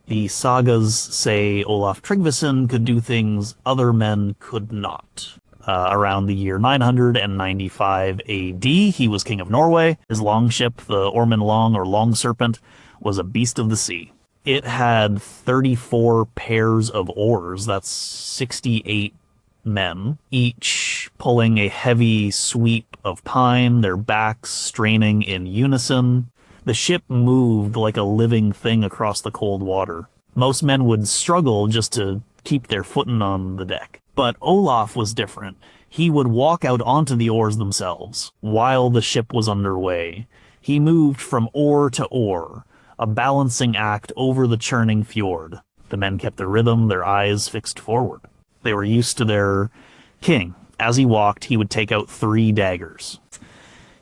The sagas say Olaf Tryggvason could do things other men could not. Around the year 995 AD, he was king of Norway. His longship, the Ormen Long or Long Serpent, was a beast of the sea. It had 34 pairs of oars, that's 68 men, each pulling a heavy sweep of pine, their backs straining in unison. The ship moved like a living thing across the cold water. Most men would struggle just to keep their footing on the deck. But Olaf was different. He would walk out onto the oars themselves while the ship was underway. He moved from oar to oar, a balancing act over the churning fjord. The men kept their rhythm, their eyes fixed forward. They were used to their king. As he walked, he would take out 3 daggers.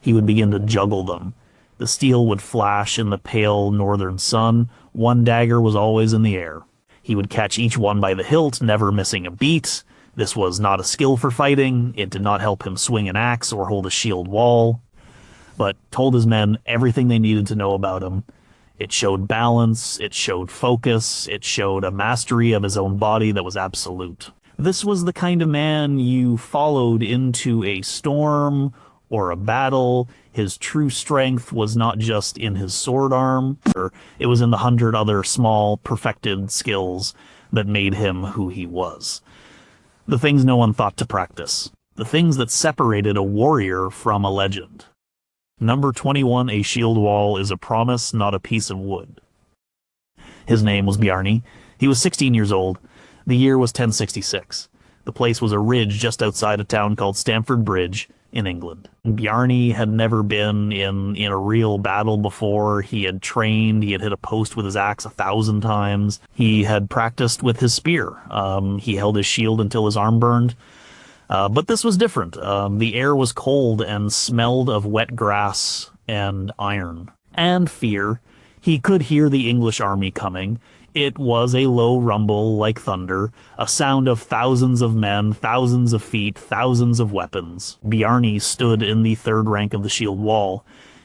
He would begin to juggle them. The steel would flash in the pale northern sun. One dagger was always in the air. He would catch each one by the hilt, never missing a beat. This was not a skill for fighting. It did not help him swing an axe or hold a shield wall, but told his men everything they needed to know about him. It showed balance, it showed focus, it showed a mastery of his own body that was absolute. This was the kind of man you followed into a storm or a battle. His true strength was not just in his sword arm, it was in the 100 other small, perfected skills that made him who he was. The things no one thought to practice. The things that separated a warrior from a legend. Number 21, a shield wall is a promise, not a piece of wood. His name was Bjarni. He was 16 years old. The year was 1066. The place was a ridge just outside a town called Stamford Bridge in England. Bjarni had never been in a real battle before. He had trained, he had hit a post with his axe 1,000 times. He had practiced with his spear. He held his shield until his arm burned. But this was different. The air was cold and smelled of wet grass and iron. And fear. He could hear the English army coming. It was a low rumble like thunder, a sound of thousands of men, thousands of feet, thousands of weapons. Bjarni stood in the 3rd rank of the shield wall.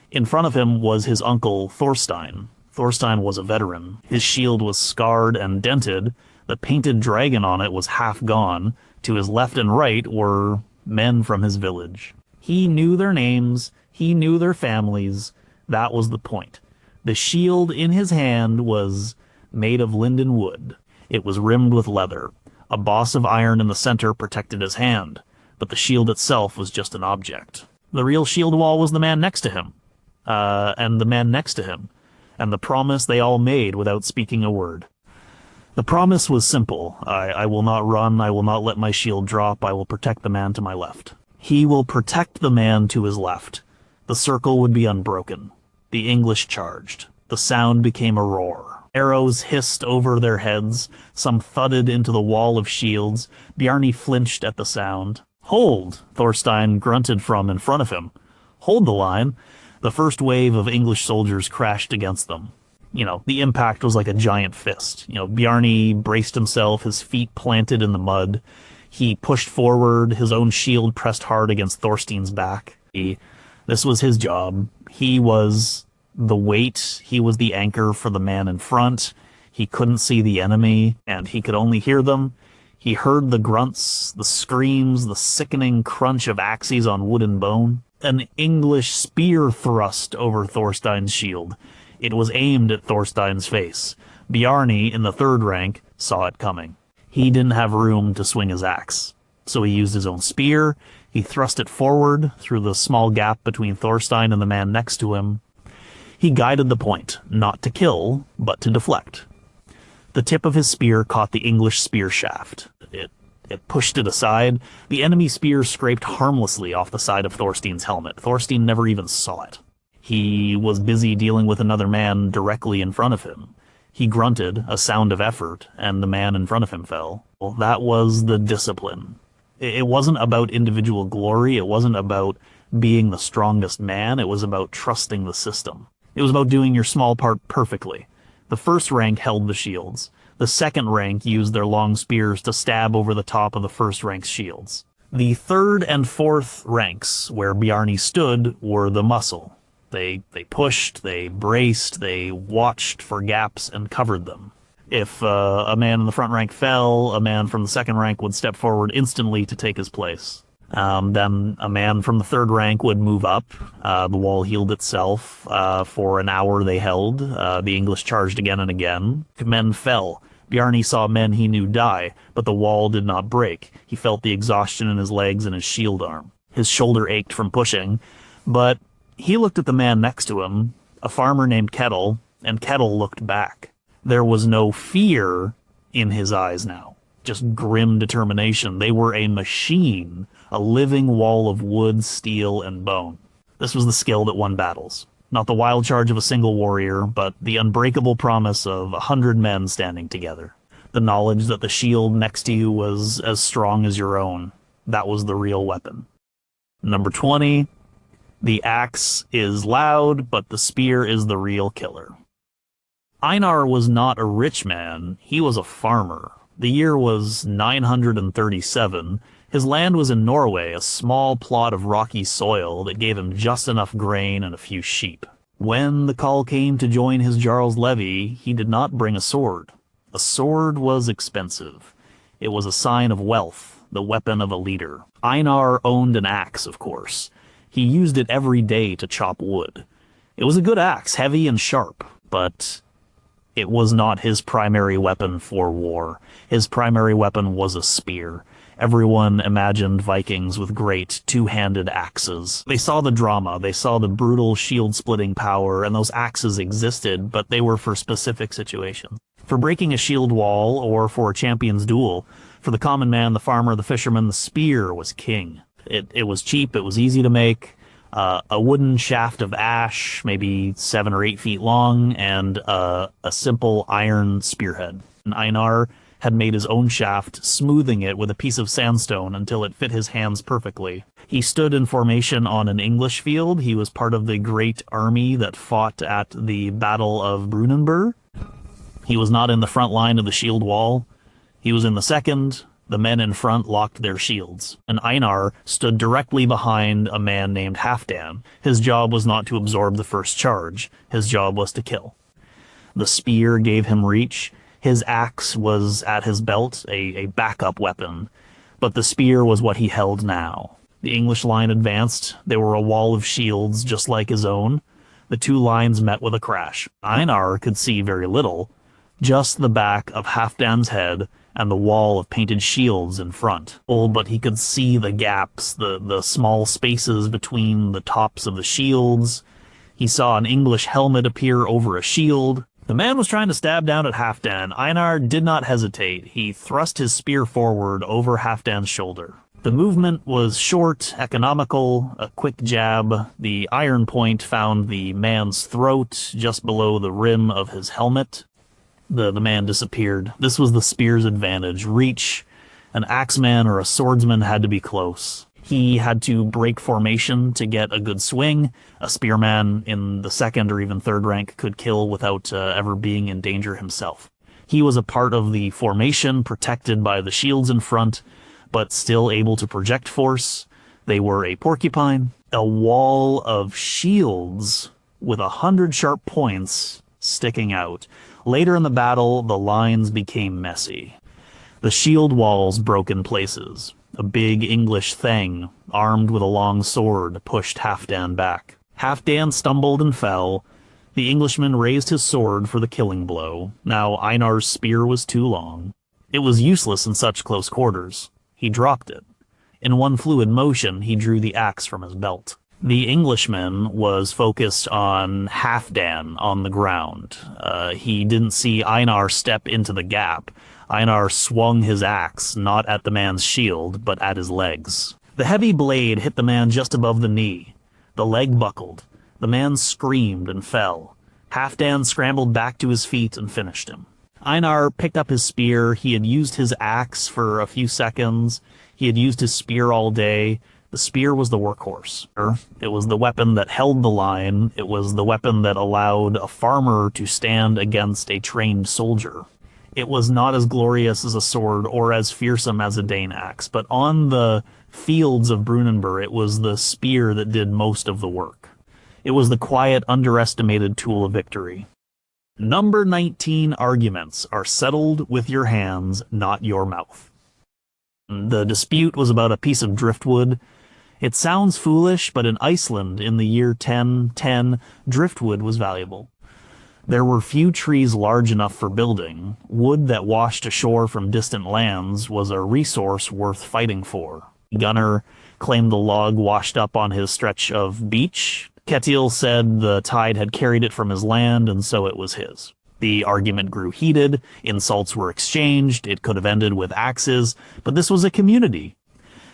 In front of him was his uncle Thorstein. Thorstein was a veteran. His shield was scarred and dented. The painted dragon on it was half gone. To his left and right were men from his village. He knew their names. He knew their families. That was the point. The shield in his hand was made of linden wood. It was rimmed with leather. A boss of iron in the center protected his hand, but the shield itself was just an object. The real shield wall was the man next to him, and the man next to him, and the promise they all made without speaking a word. The promise was simple. I will not run, I will not let my shield drop, I will protect the man to my left. He will protect the man to his left. The circle would be unbroken. The English charged. The sound became a roar. Arrows hissed over their heads. Some thudded into the wall of shields. Bjarni flinched at the sound. "Hold!" Thorstein grunted from in front of him. "Hold the line." The first wave of English soldiers crashed against them. The impact was like a giant fist. Bjarni braced himself, his feet planted in the mud. He pushed forward, his own shield pressed hard against Thorstein's back. This was his job. He was the weight, he was the anchor for the man in front. He couldn't see the enemy, and he could only hear them. He heard the grunts, the screams, the sickening crunch of axes on wood and bone. An English spear thrust over Thorstein's shield. It was aimed at Thorstein's face. Bjarni, in the 3rd rank, saw it coming. He didn't have room to swing his axe, so he used his own spear. He thrust it forward through the small gap between Thorstein and the man next to him. He guided the point, not to kill, but to deflect. The tip of his spear caught the English spear shaft. It pushed it aside. The enemy spear scraped harmlessly off the side of Thorstein's helmet. Thorstein never even saw it. He was busy dealing with another man directly in front of him. He grunted, a sound of effort, and the man in front of him fell. Well, that was the discipline. It wasn't about individual glory. It wasn't about being the strongest man. It was about trusting the system. It was about doing your small part perfectly. The 1st rank held the shields. The 2nd rank used their long spears to stab over the top of the 1st rank's shields. The 3rd and 4th ranks, where Bjarni stood, were the muscle. They pushed, they braced, they watched for gaps and covered them. If a man in the front rank fell, a man from the second rank would step forward instantly to take his place. Then a man from the third rank would move up. The wall healed itself. For an hour they held. The English charged again and again. Men fell. Bjarni saw men he knew die, but the wall did not break. He felt the exhaustion in his legs and his shield arm. His shoulder ached from pushing, but he looked at the man next to him, a farmer named Kettle, and Kettle looked back. There was no fear in his eyes now, just grim determination. They were a machine, a living wall of wood, steel, and bone. This was the skill that won battles. Not the wild charge of a single warrior, but the unbreakable promise of 100 men standing together. The knowledge that the shield next to you was as strong as your own. That was the real weapon. Number 20, the axe is loud, but the spear is the real killer. Einar was not a rich man, he was a farmer. The year was 937. His land was in Norway, a small plot of rocky soil that gave him just enough grain and a few sheep. When the call came to join his Jarl's levy, he did not bring a sword. A sword was expensive. It was a sign of wealth, the weapon of a leader. Einar owned an axe, of course. He used it every day to chop wood. It was a good axe, heavy and sharp, but it was not his primary weapon for war. His primary weapon was a spear. Everyone imagined Vikings with great two-handed axes. They saw the drama, they saw the brutal shield-splitting power, and those axes existed, but they were for specific situations. For breaking a shield wall, or for a champion's duel, for the common man, the farmer, the fisherman, the spear was king. It was cheap, it was easy to make. A wooden shaft of ash, maybe 7 or 8 feet long, and a simple iron spearhead. And Einar had made his own shaft, smoothing it with a piece of sandstone until it fit his hands perfectly. He stood in formation on an English field. He was part of the great army that fought at the Battle of Brunanburh. He was not in the front line of the shield wall. He was in the second. The men in front locked their shields, and Einar stood directly behind a man named Halfdan. His job was not to absorb the first charge. His job was to kill. The spear gave him reach. His axe was at his belt, a backup weapon, but the spear was what he held now. The English line advanced. They were a wall of shields just like his own. The two lines met with a crash. Einar could see very little, just the back of Halfdan's head and the wall of painted shields in front. Oh, but he could see the gaps, the small spaces between the tops of the shields. He saw an English helmet appear over a shield. The man was trying to stab down at Halfdan. Einar did not hesitate. He thrust his spear forward over Halfdan's shoulder. The movement was short, economical, a quick jab. The iron point found the man's throat just below the rim of his helmet. The man disappeared. This was the spear's advantage. Reach. An axeman or a swordsman had to be close. He had to break formation to get a good swing. A spearman in the second or even third rank could kill without ever being in danger himself. He was a part of the formation, protected by the shields in front, but still able to project force. They were a porcupine, a wall of shields with 100 sharp points sticking out. Later in the battle, the lines became messy. The shield walls broke in places. A big English thing, armed with a long sword, pushed Halfdan back. Halfdan stumbled and fell. The Englishman raised his sword for the killing blow. Now Einar's spear was too long. It was useless in such close quarters. He dropped it. In one fluid motion, he drew the axe from his belt. The Englishman was focused on Halfdan on the ground. He didn't see Einar step into the gap. Einar swung his axe, not at the man's shield, but at his legs. The heavy blade hit the man just above the knee. The leg buckled. The man screamed and fell. Halfdan scrambled back to his feet and finished him. Einar picked up his spear. He had used his axe for a few seconds. He had used his spear all day. The spear was the workhorse. It was the weapon that held the line. It was the weapon that allowed a farmer to stand against a trained soldier. It was not as glorious as a sword or as fearsome as a Dane axe, but on the fields of Brunanburh, it was the spear that did most of the work. It was the quiet, underestimated tool of victory. Number 19 arguments are settled with your hands, not your mouth. The dispute was about a piece of driftwood. It sounds foolish, but in Iceland in the year 1010, driftwood was valuable. There were few trees large enough for building. Wood that washed ashore from distant lands was a resource worth fighting for. Gunnar claimed the log washed up on his stretch of beach. Ketil said the tide had carried it from his land, and so it was his. The argument grew heated, insults were exchanged, it could have ended with axes, but this was a community.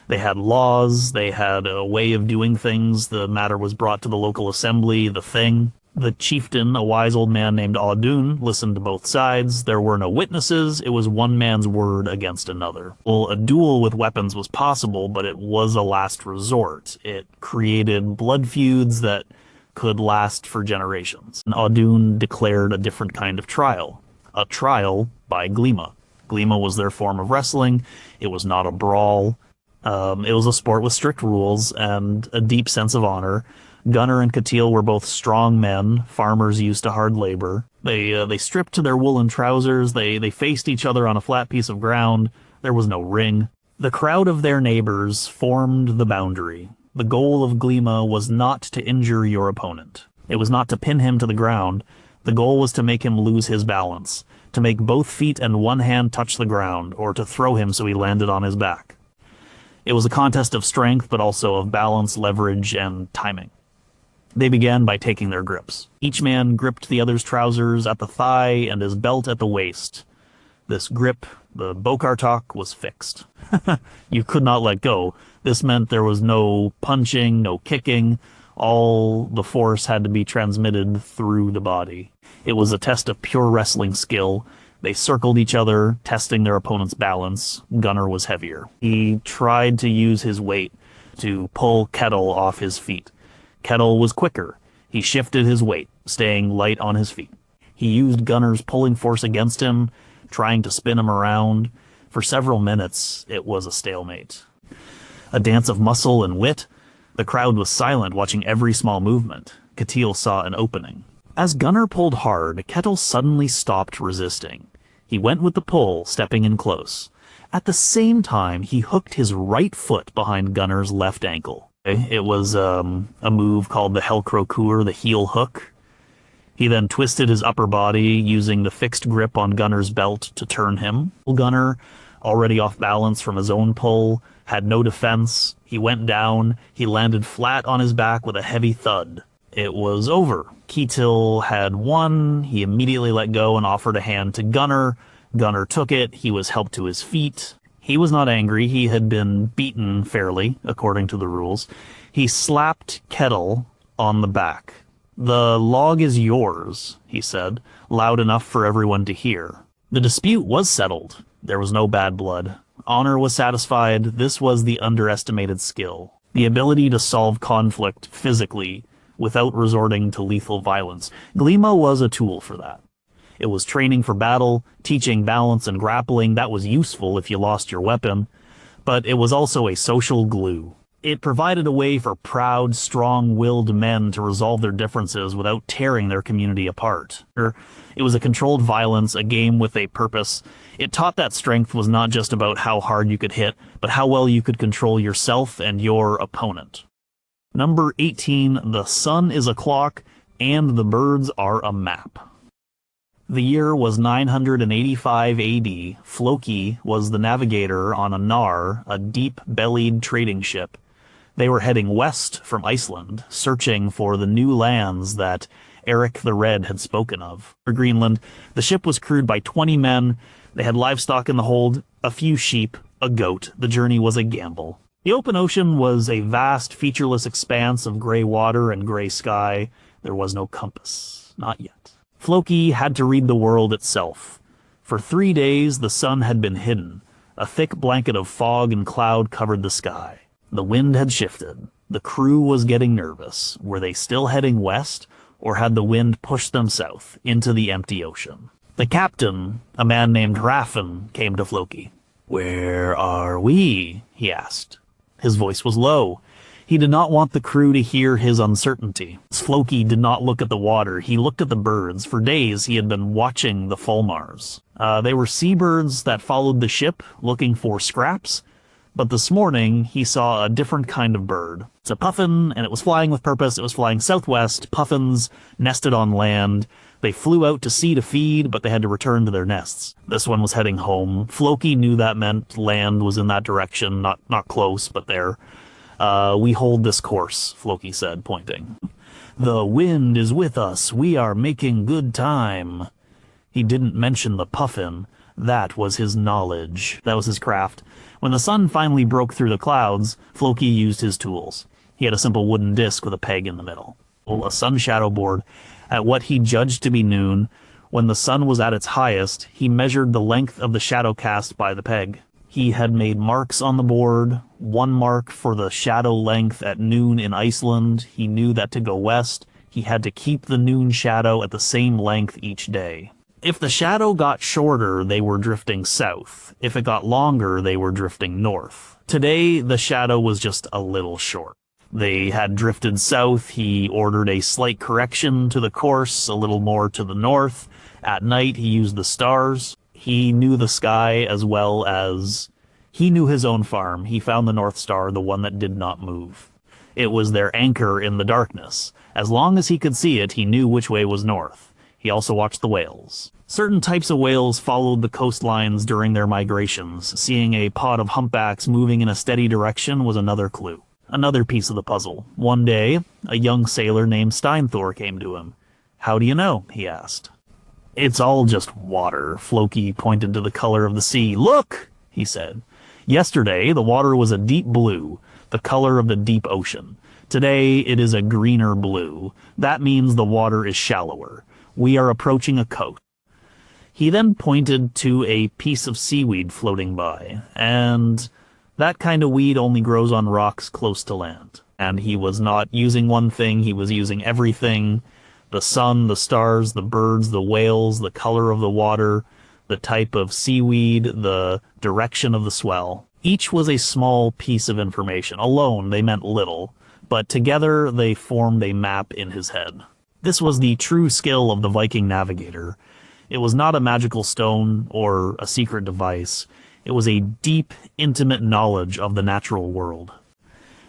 They had laws, they had a way of doing things, the matter was brought to the local assembly, the thing. The chieftain, a wise old man named Audun, listened to both sides. There were no witnesses. It was one man's word against another. Well, a duel with weapons was possible, but it was a last resort. It created blood feuds that could last for generations. And Audun declared a different kind of trial. A trial by Glima. Glima was their form of wrestling. It was not a brawl. It was a sport with strict rules and a deep sense of honor. Gunnar and Ketil were both strong men, farmers used to hard labor. They stripped to their woolen trousers, they faced each other on a flat piece of ground, there was no ring. The crowd of their neighbors formed the boundary. The goal of Glima was not to injure your opponent. It was not to pin him to the ground. The goal was to make him lose his balance, to make both feet and one hand touch the ground, or to throw him so he landed on his back. It was a contest of strength, but also of balance, leverage, and timing. They began by taking their grips. Each man gripped the other's trousers at the thigh and his belt at the waist. This grip, the Bokartok, was fixed. You could not let go. This meant there was no punching, no kicking. All the force had to be transmitted through the body. It was a test of pure wrestling skill. They circled each other, testing their opponent's balance. Gunnar was heavier. He tried to use his weight to pull Ketil off his feet. Ketil was quicker. He shifted his weight, staying light on his feet. He used Gunnar's pulling force against him, trying to spin him around. For several minutes, it was a stalemate. A dance of muscle and wit. The crowd was silent, watching every small movement. Ketil saw an opening. As Gunnar pulled hard, Ketil suddenly stopped resisting. He went with the pull, stepping in close. At the same time, he hooked his right foot behind Gunnar's left ankle. It was a move called the Helkrokur, the heel hook. He then twisted his upper body, using the fixed grip on Gunnar's belt to turn him. Gunnar, already off balance from his own pull, had no defense. He went down. He landed flat on his back with a heavy thud. It was over. Ketil had won. He immediately let go and offered a hand to Gunnar. Gunnar took it. He was helped to his feet. He was not angry. He had been beaten fairly, according to the rules. He slapped Ketil on the back. "The log is yours," he said, loud enough for everyone to hear. The dispute was settled. There was no bad blood. Honor was satisfied. This was the underestimated skill. The ability to solve conflict physically without resorting to lethal violence. Glima was a tool for that. It was training for battle, teaching balance and grappling. That was useful if you lost your weapon. But it was also a social glue. It provided a way for proud, strong-willed men to resolve their differences without tearing their community apart. It was a controlled violence, a game with a purpose. It taught that strength was not just about how hard you could hit, but how well you could control yourself and your opponent. Number 18, the sun is a clock, and the birds are a map. The year was 985 AD. Floki was the navigator on a Nar, a deep-bellied trading ship. They were heading west from Iceland, searching for the new lands that Eric the Red had spoken of. For Greenland, the ship was crewed by 20 men. They had livestock in the hold, a few sheep, a goat. The journey was a gamble. The open ocean was a vast, featureless expanse of gray water and gray sky. There was no compass. Not yet. Floki had to read the world itself. For 3 days, the sun had been hidden. A thick blanket of fog and cloud covered the sky. The wind had shifted. The crew was getting nervous. Were they still heading west, or had the wind pushed them south, into the empty ocean? The captain, a man named Raffin, came to Floki. "Where are we?" he asked. His voice was low. He did not want the crew to hear his uncertainty. Floki did not look at the water, he looked at the birds. For days he had been watching the fulmars. They were seabirds that followed the ship, looking for scraps, but this morning he saw a different kind of bird. It's a puffin, and it was flying with purpose. It was flying southwest. Puffins nested on land. They flew out to sea to feed, but they had to return to their nests. This one was heading home. Floki knew that meant land was in that direction, not close, but there. We hold this course, Floki said, pointing. The wind is with us. We are making good time. He didn't mention the puffin. That was his knowledge. That was his craft. When the sun finally broke through the clouds, Floki used his tools. He had a simple wooden disc with a peg in the middle. A sun shadow board. At what he judged to be noon, when the sun was at its highest, he measured the length of the shadow cast by the peg. He had made marks on the board, one mark for the shadow length at noon in Iceland. He knew that to go west, he had to keep the noon shadow at the same length each day. If the shadow got shorter, they were drifting south. If it got longer, they were drifting north. Today, the shadow was just a little short. They had drifted south. He ordered a slight correction to the course, a little more to the north. At night, he used the stars. He knew the sky as well as he knew his own farm. He found the North Star, the one that did not move. It was their anchor in the darkness. As long as he could see it, he knew which way was north. He also watched the whales. Certain types of whales followed the coastlines during their migrations. Seeing a pod of humpbacks moving in a steady direction was another clue. Another piece of the puzzle. One day, a young sailor named Steinthor came to him. "How do you know?" he asked. "It's all just water." Floki pointed to the color of the sea. "Look," he said. "Yesterday, the water was a deep blue, the color of the deep ocean. Today, it is a greener blue. That means the water is shallower. We are approaching a coast." He then pointed to a piece of seaweed floating by, and that kind of weed only grows on rocks close to land. And he was not using one thing, he was using everything. The sun, the stars, the birds, the whales, the color of the water, the type of seaweed, the direction of the swell. Each was a small piece of information. Alone, they meant little, but together they formed a map in his head. This was the true skill of the Viking navigator. It was not a magical stone or a secret device. It was a deep, intimate knowledge of the natural world.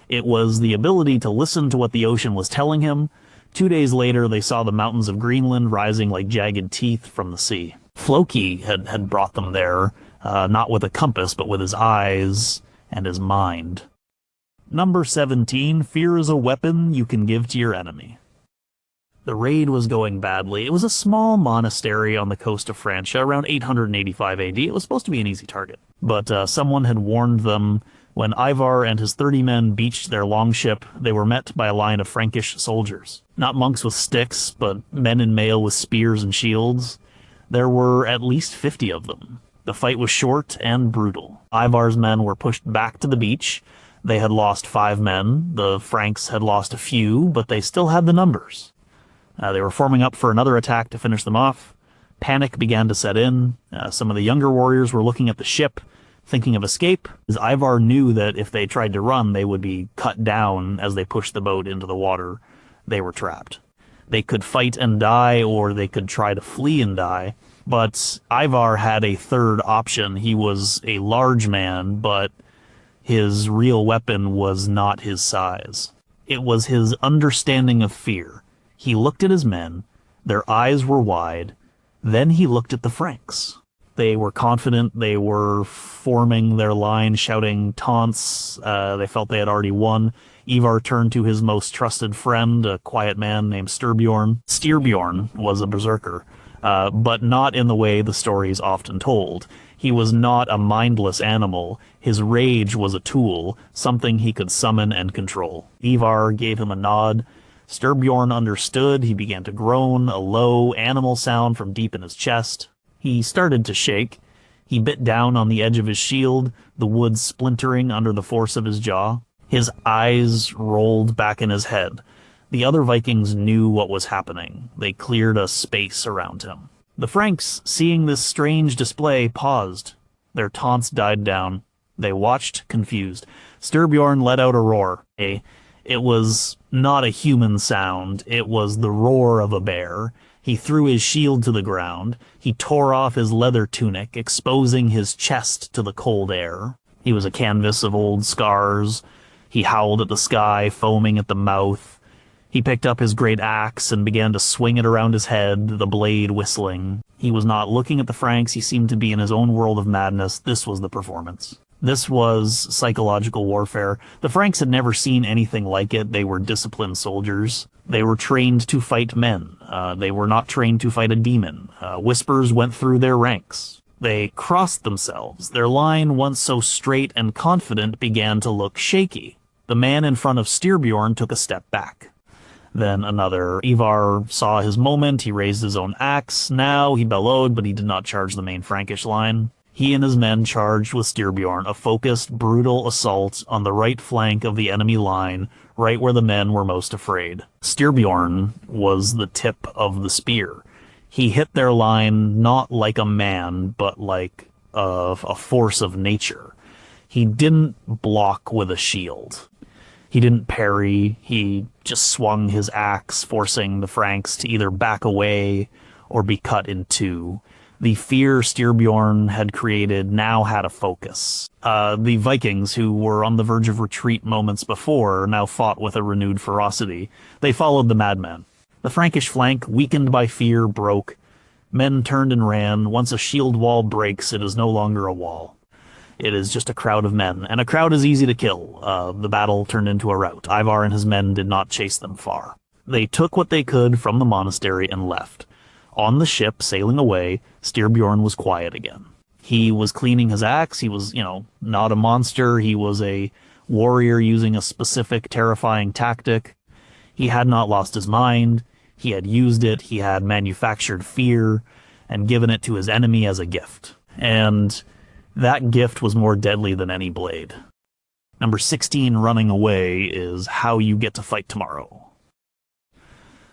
It was the ability to listen to what the ocean was telling him. 2 days later, they saw the mountains of Greenland rising like jagged teeth from the sea. Floki had brought them there, not with a compass, but with his eyes and his mind. Number 17, fear is a weapon you can give to your enemy. The raid was going badly. It was a small monastery on the coast of Francia around 885 AD. It was supposed to be an easy target. But someone had warned them. When Ivar and his 30 men beached their longship, they were met by a line of Frankish soldiers. Not monks with sticks, but men in mail with spears and shields. There were at least 50 of them. The fight was short and brutal. Ivar's men were pushed back to the beach. They had lost 5 men. The Franks had lost a few, but they still had the numbers. They were forming up for another attack to finish them off. Panic began to set in. Some of the younger warriors were looking at the ship, thinking of escape, as Ivar knew that if they tried to run, they would be cut down as they pushed the boat into the water. They were trapped. They could fight and die, or they could try to flee and die. But Ivar had a third option. He was a large man, but his real weapon was not his size. It was his understanding of fear. He looked at his men. Their eyes were wide. Then he looked at the Franks. They were confident. They were forming their line, shouting taunts. They felt they had already won. Ivar turned to his most trusted friend, a quiet man named Styrbjorn. Styrbjorn was a berserker, but not in the way the story is often told. He was not a mindless animal. His rage was a tool, something he could summon and control. Ivar gave him a nod. Styrbjorn understood. He began to groan, a low animal sound from deep in his chest. He started to shake. He bit down on the edge of his shield, the wood splintering under the force of his jaw. His eyes rolled back in his head. The other Vikings knew what was happening. They cleared a space around him. The Franks, seeing this strange display, paused. Their taunts died down. They watched, confused. Styrbjorn let out a roar. It was not a human sound, it was the roar of a bear. He threw his shield to the ground. He tore off his leather tunic, exposing his chest to the cold air. He was a canvas of old scars. He howled at the sky, foaming at the mouth. He picked up his great axe and began to swing it around his head, the blade whistling. He was not looking at the Franks. He seemed to be in his own world of madness. This was the performance. This was psychological warfare. The Franks had never seen anything like it. They were disciplined soldiers. They were trained to fight men. They were not trained to fight a demon. Whispers went through their ranks. They crossed themselves. Their line, once so straight and confident, began to look shaky. The man in front of Styrbjorn took a step back. Then another. Ivar saw his moment. He raised his own axe. Now he bellowed, but he did not charge the main Frankish line. He and his men charged with Styrbjorn, a focused, brutal assault on the right flank of the enemy line, right where the men were most afraid. Styrbjorn was the tip of the spear. He hit their line not like a man, but like a force of nature. He didn't block with a shield. He didn't parry. He just swung his axe, forcing the Franks to either back away or be cut in two. The fear Styrbjorn had created now had a focus. The Vikings, who were on the verge of retreat moments before, now fought with a renewed ferocity. They followed the madman. The Frankish flank, weakened by fear, broke. Men turned and ran. Once a shield wall breaks, it is no longer a wall. It is just a crowd of men, and a crowd is easy to kill. The battle turned into a rout. Ivar and his men did not chase them far. They took what they could from the monastery and left. On the ship, sailing away, Styrbjorn was quiet again. He was cleaning his axe. He was, not a monster. He was a warrior using a specific, terrifying tactic. He had not lost his mind. He had used it. He had manufactured fear and given it to his enemy as a gift. And that gift was more deadly than any blade. Number 16, running away, is how you get to fight tomorrow.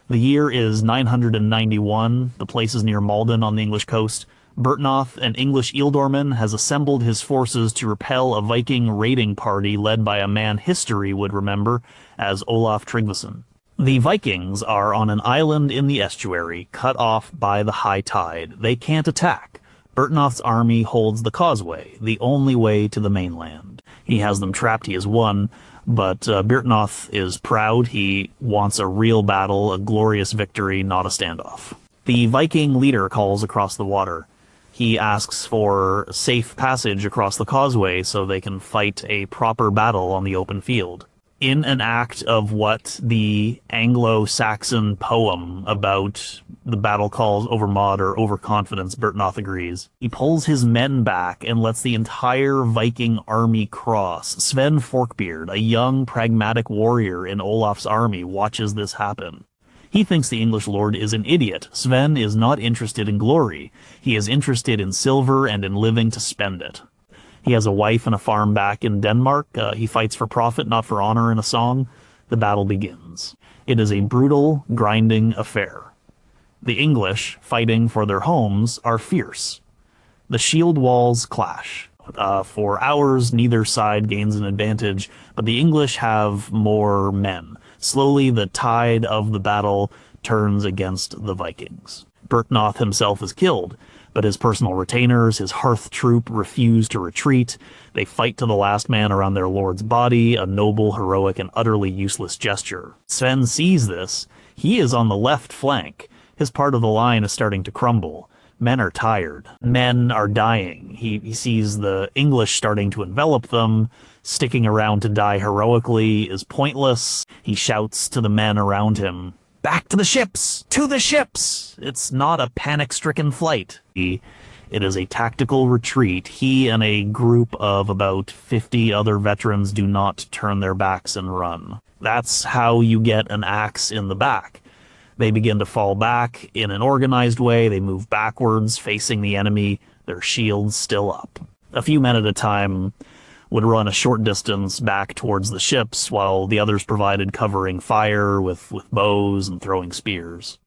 The year is 991. The place is near Malden on the English coast. Bertnoth, an English ealdorman, has assembled his forces to repel a Viking raiding party led by a man history would remember as Olaf Tryggvason. The Vikings are on an island in the estuary, cut off by the high tide. They can't attack. Bertnoth's army holds the causeway, the only way to the mainland. He has them trapped. He has won. But Bertnoth is proud. He wants a real battle, a glorious victory, not a standoff. The Viking leader calls across the water. He asks for safe passage across the causeway so they can fight a proper battle on the open field. In an act of what the Anglo-Saxon poem about the battle calls overmod or overconfidence, Bertnoth agrees. He pulls his men back and lets the entire Viking army cross. Sven Forkbeard, a young, pragmatic warrior in Olaf's army, watches this happen. He thinks the English lord is an idiot. Sven is not interested in glory. He is interested in silver and in living to spend it. He has a wife and a farm back in Denmark. He fights for profit, not for honor in a song. The battle begins. It is a brutal, grinding affair. The English, fighting for their homes, are fierce. The shield walls clash. For hours, neither side gains an advantage, but the English have more men. Slowly, the tide of the battle turns against the Vikings. Bertnoth himself is killed, but his personal retainers, his hearth troop, refuse to retreat. They fight to the last man around their lord's body, a noble, heroic, and utterly useless gesture. Sven sees this. He is on the left flank. His part of the line is starting to crumble. Men are tired. Men are dying. He sees the English starting to envelop them. Sticking around to die heroically is pointless. He shouts to the men around him, "Back to the ships! To the ships!" It's not a panic-stricken flight. It is a tactical retreat. He and a group of about 50 other veterans do not turn their backs and run. That's how you get an axe in the back. They begin to fall back in an organized way. They move backwards, facing the enemy, their shields still up. A few men at a time would run a short distance back towards the ships, while the others provided covering fire with bows and throwing spears.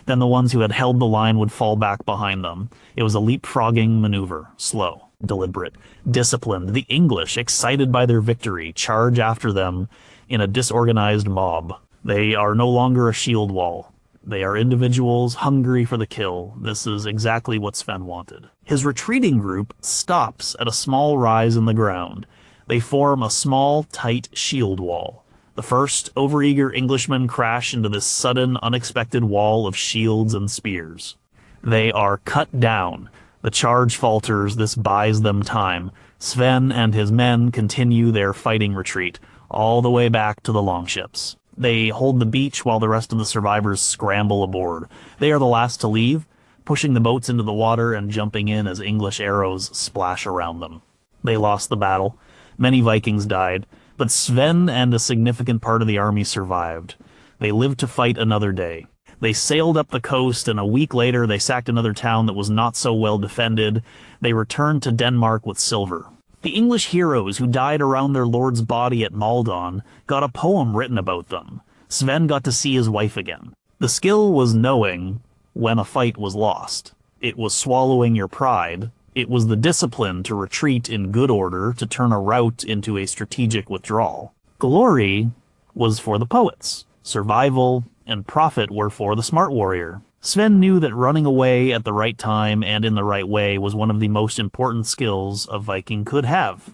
Then the ones who had held the line would fall back behind them. It was a leapfrogging maneuver, slow, deliberate, disciplined. The English, excited by their victory, charge after them in a disorganized mob. They are no longer a shield wall. They are individuals hungry for the kill. This is exactly what Sven wanted. His retreating group stops at a small rise in the ground. They form a small, tight shield wall. The first overeager Englishmen crash into this sudden, unexpected wall of shields and spears. They are cut down. The charge falters. This buys them time. Sven and his men continue their fighting retreat, all the way back to the longships. They hold the beach while the rest of the survivors scramble aboard. They are the last to leave, pushing the boats into the water and jumping in as English arrows splash around them. They lost the battle. Many Vikings died, but Sven and a significant part of the army survived. They lived to fight another day. They sailed up the coast, and a week later they sacked another town that was not so well defended. They returned to Denmark with silver. The English heroes who died around their lord's body at Maldon got a poem written about them. Sven got to see his wife again. The skill was knowing when a fight was lost. It was swallowing your pride. It was the discipline to retreat in good order, to turn a rout into a strategic withdrawal. Glory was for the poets. Survival and profit were for the smart warrior. Sven knew that running away at the right time and in the right way was one of the most important skills a Viking could have.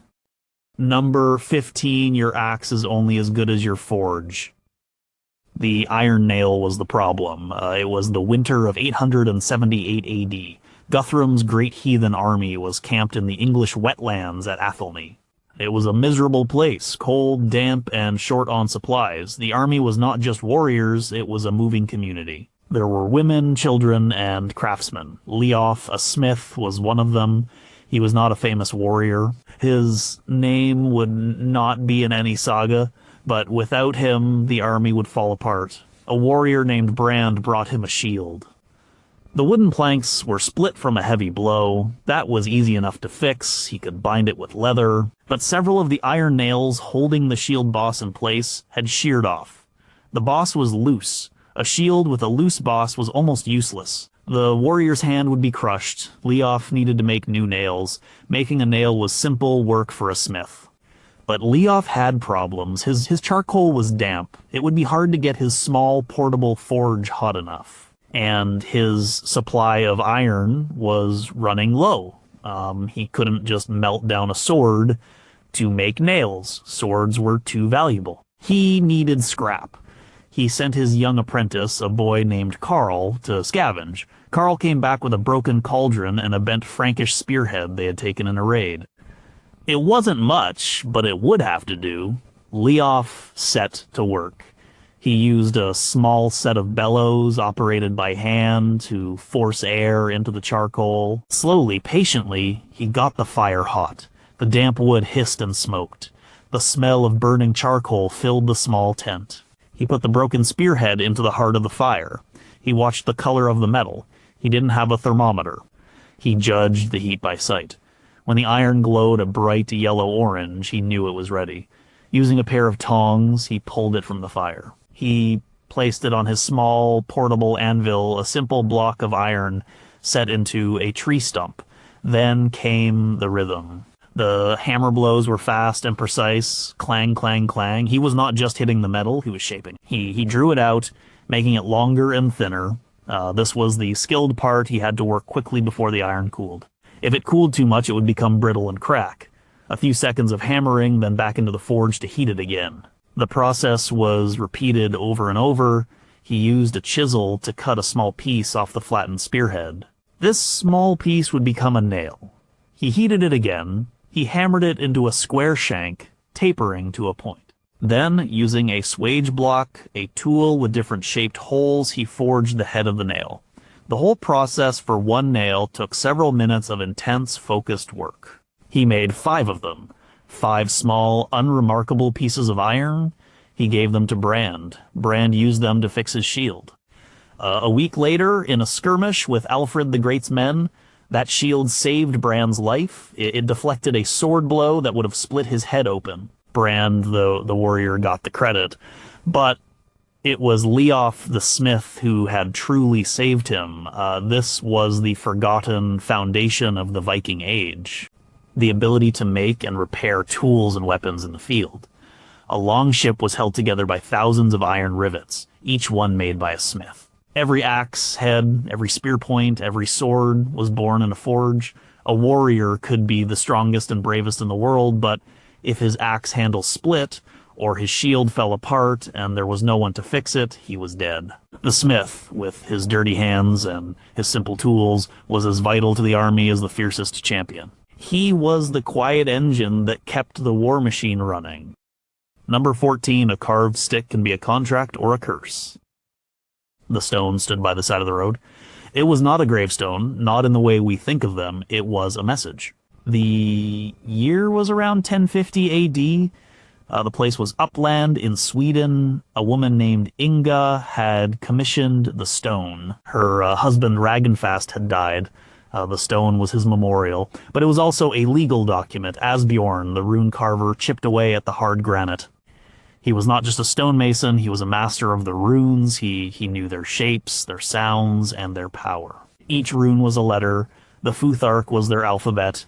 Number 15, your axe is only as good as your forge. The iron nail was the problem. It was the winter of 878 AD. Guthrum's great heathen army was camped in the English wetlands at Athelney. It was a miserable place, cold, damp, and short on supplies. The army was not just warriors, it was a moving community. There were women, children, and craftsmen. Leof, a smith, was one of them. He was not a famous warrior. His name would not be in any saga, but without him, the army would fall apart. A warrior named Brand brought him a shield. The wooden planks were split from a heavy blow. That was easy enough to fix. He could bind it with leather. But several of the iron nails holding the shield boss in place had sheared off. The boss was loose. A shield with a loose boss was almost useless. The warrior's hand would be crushed. Leof needed to make new nails. Making a nail was simple work for a smith. But Leof had problems. His charcoal was damp. It would be hard to get his small, portable forge hot enough. And his supply of iron was running low. He couldn't just melt down a sword to make nails. Swords were too valuable. He needed scrap. He sent his young apprentice, a boy named Carl, to scavenge. Carl came back with a broken cauldron and a bent Frankish spearhead they had taken in a raid. It wasn't much, but it would have to do. Leof set to work. He used a small set of bellows operated by hand to force air into the charcoal. Slowly, patiently, he got the fire hot. The damp wood hissed and smoked. The smell of burning charcoal filled the small tent. He put the broken spearhead into the heart of the fire. He watched the color of the metal. He didn't have a thermometer. He judged the heat by sight. When the iron glowed a bright yellow-orange, he knew it was ready. Using a pair of tongs, he pulled it from the fire. He placed it on his small, portable anvil, a simple block of iron set into a tree stump. Then came the rhythm. The hammer blows were fast and precise. Clang, clang, clang. He was not just hitting the metal, he was shaping. He drew it out, making it longer and thinner. This was the skilled part. He had to work quickly before the iron cooled. If it cooled too much, it would become brittle and crack. A few seconds of hammering, then back into the forge to heat it again. The process was repeated over and over. He used a chisel to cut a small piece off the flattened spearhead. This small piece would become a nail. He heated it again. He hammered it into a square shank, tapering to a point. Then, using a swage block, a tool with different shaped holes, he forged the head of the nail. The whole process for one nail took several minutes of intense, focused work. He made 5 of them. 5 small, unremarkable pieces of iron. He gave them to Brand. Brand used them to fix his shield. A week later, in a skirmish with Alfred the Great's men, that shield saved Brand's life. It deflected a sword blow that would have split his head open. Brand, the warrior, got the credit. But it was Leof the smith who had truly saved him. This was the forgotten foundation of the Viking Age. The ability to make and repair tools and weapons in the field. A long ship was held together by thousands of iron rivets, each one made by a smith. Every axe head, every spear point, every sword was born in a forge. A warrior could be the strongest and bravest in the world, but if his axe handle split, or his shield fell apart and there was no one to fix it, he was dead. The smith, with his dirty hands and his simple tools, was as vital to the army as the fiercest champion. He was the quiet engine that kept the war machine running. Number 14, a carved stick can be a contract or a curse. The stone stood by the side of the road. It was not a gravestone, not in the way we think of them. It was a message. The year was around 1050 AD. The place was upland in Sweden. A woman named Inga had commissioned the stone. Her husband Ragnfast had died. The stone was his memorial, but it was also a legal document. Asbjorn, the rune carver, chipped away at the hard granite. He was not just a stonemason, he was a master of the runes. He knew their shapes, their sounds, and their power. Each rune was a letter. The Futhark was their alphabet.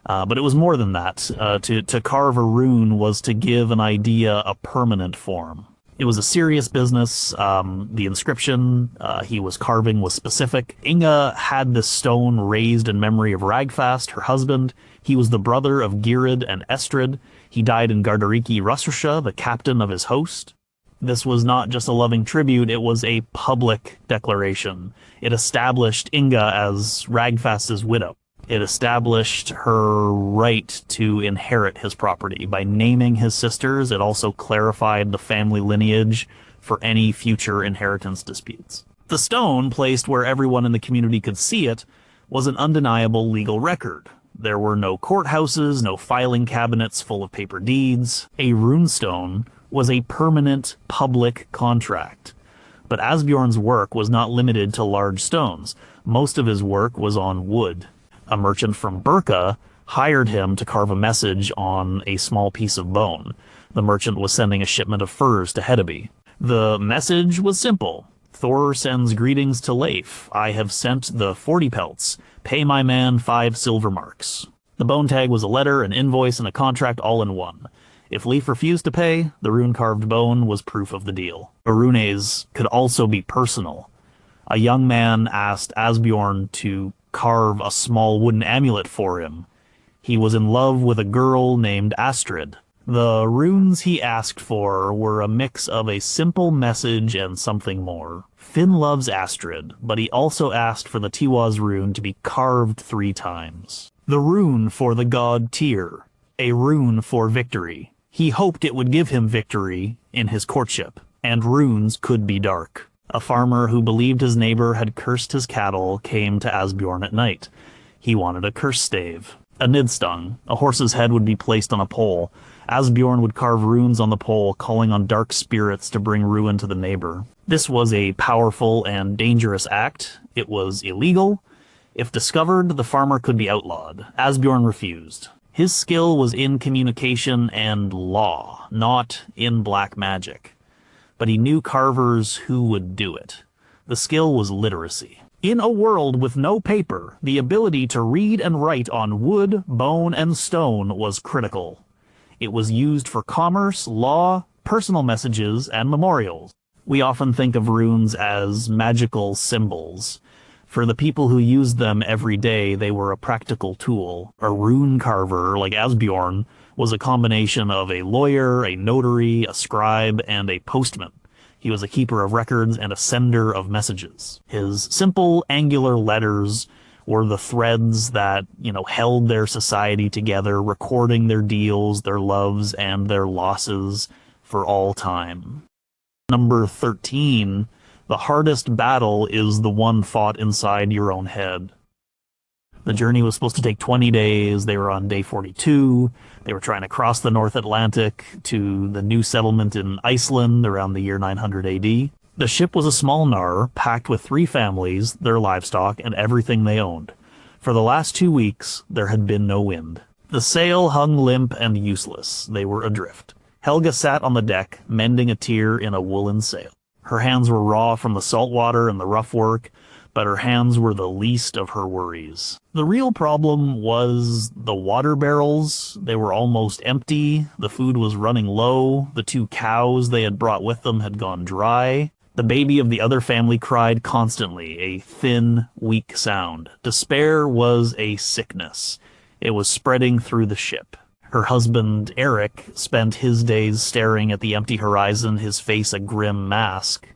But it was more than that. To carve a rune was to give an idea a permanent form. It was a serious business. The inscription he was carving was specific. Inga had this stone raised in memory of Ragfast, her husband. He was the brother of Girid and Estrid. He died in Gardariki, Russia, the captain of his host. This was not just a loving tribute, it was a public declaration. It established Inga as Ragfast's widow. It established her right to inherit his property. By naming his sisters, it also clarified the family lineage for any future inheritance disputes. The stone, placed where everyone in the community could see it, was an undeniable legal record. There were no courthouses, no filing cabinets full of paper deeds. A runestone was a permanent public contract. But Asbjorn's work was not limited to large stones. Most of his work was on wood. A merchant from Birka hired him to carve a message on a small piece of bone. The merchant was sending a shipment of furs to Hedeby. The message was simple. Thor sends greetings to Leif. I have sent the 40 pelts. Pay my man 5 silver marks. The bone tag was a letter, an invoice, and a contract all in one. If Leif refused to pay, the rune-carved bone was proof of the deal. Runes could also be personal. A young man asked Asbjorn to carve a small wooden amulet for him. He was in love with a girl named Astrid. The runes he asked for were a mix of a simple message and something more. Finn loves Astrid, but he also asked for the Tiwaz rune to be carved 3 times. The rune for the god Tyr, a rune for victory. He hoped it would give him victory in his courtship, and runes could be dark. A farmer who believed his neighbor had cursed his cattle came to Asbjorn at night. He wanted a curse stave. A nidstang, a horse's head, would be placed on a pole. Asbjorn would carve runes on the pole, calling on dark spirits to bring ruin to the neighbor. This was a powerful and dangerous act. It was illegal. If discovered, the farmer could be outlawed. Asbjorn refused. His skill was in communication and law, not in black magic. But he knew carvers who would do it. The skill was literacy. In a world with no paper, the ability to read and write on wood, bone, and stone was critical. It was used for commerce, law, personal messages, and memorials. We often think of runes as magical symbols. For the people who used them every day, they were a practical tool. A rune carver, like Asbjorn, was a combination of a lawyer, a notary, a scribe, and a postman. He was a keeper of records and a sender of messages. His simple, angular letters were the threads that, held their society together, recording their deals, their loves, and their losses for all time. Number 13, the hardest battle is the one fought inside your own head. The journey was supposed to take 20 days. They were on day 42. They were trying to cross the North Atlantic to the new settlement in Iceland around the year 900 AD. The ship was a small nar, packed with 3 families, their livestock, and everything they owned. For the last 2 weeks, there had been no wind. The sail hung limp and useless. They were adrift. Helga sat on the deck, mending a tear in a woolen sail. Her hands were raw from the salt water and the rough work, but her hands were the least of her worries. The real problem was the water barrels. They were almost empty, the food was running low, the 2 cows they had brought with them had gone dry. The baby of the other family cried constantly, a thin, weak sound. Despair was a sickness. It was spreading through the ship. Her husband, Eric, spent his days staring at the empty horizon, his face a grim mask.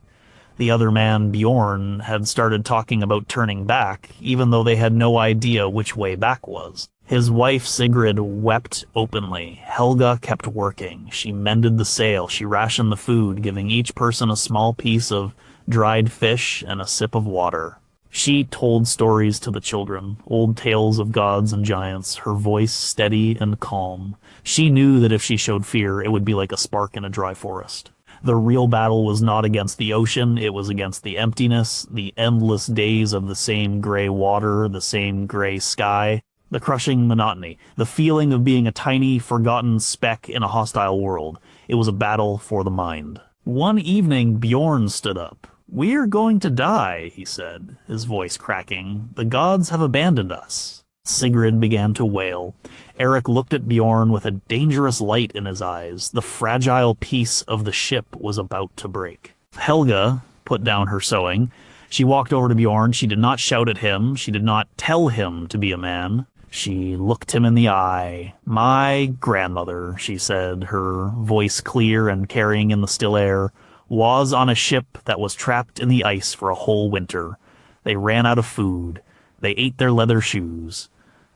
The other man, Bjorn, had started talking about turning back, even though they had no idea which way back was. His wife, Sigrid, wept openly. Helga kept working. She mended the sail. She rationed the food, giving each person a small piece of dried fish and a sip of water. She told stories to the children, old tales of gods and giants, her voice steady and calm. She knew that if she showed fear, it would be like a spark in a dry forest. The real battle was not against the ocean, it was against the emptiness, the endless days of the same gray water, the same gray sky, the crushing monotony, the feeling of being a tiny, forgotten speck in a hostile world. It was a battle for the mind. One evening, Bjorn stood up. "We're going to die," he said, his voice cracking. "The gods have abandoned us." Sigrid began to wail. Eric looked at Bjorn with a dangerous light in his eyes. The fragile piece of the ship was about to break. Helga put down her sewing. She walked over to Bjorn. She did not shout at him. She did not tell him to be a man. She looked him in the eye. "My grandmother," she said, her voice clear and carrying in the still air, "was on a ship that was trapped in the ice for a whole winter. They ran out of food. They ate their leather shoes.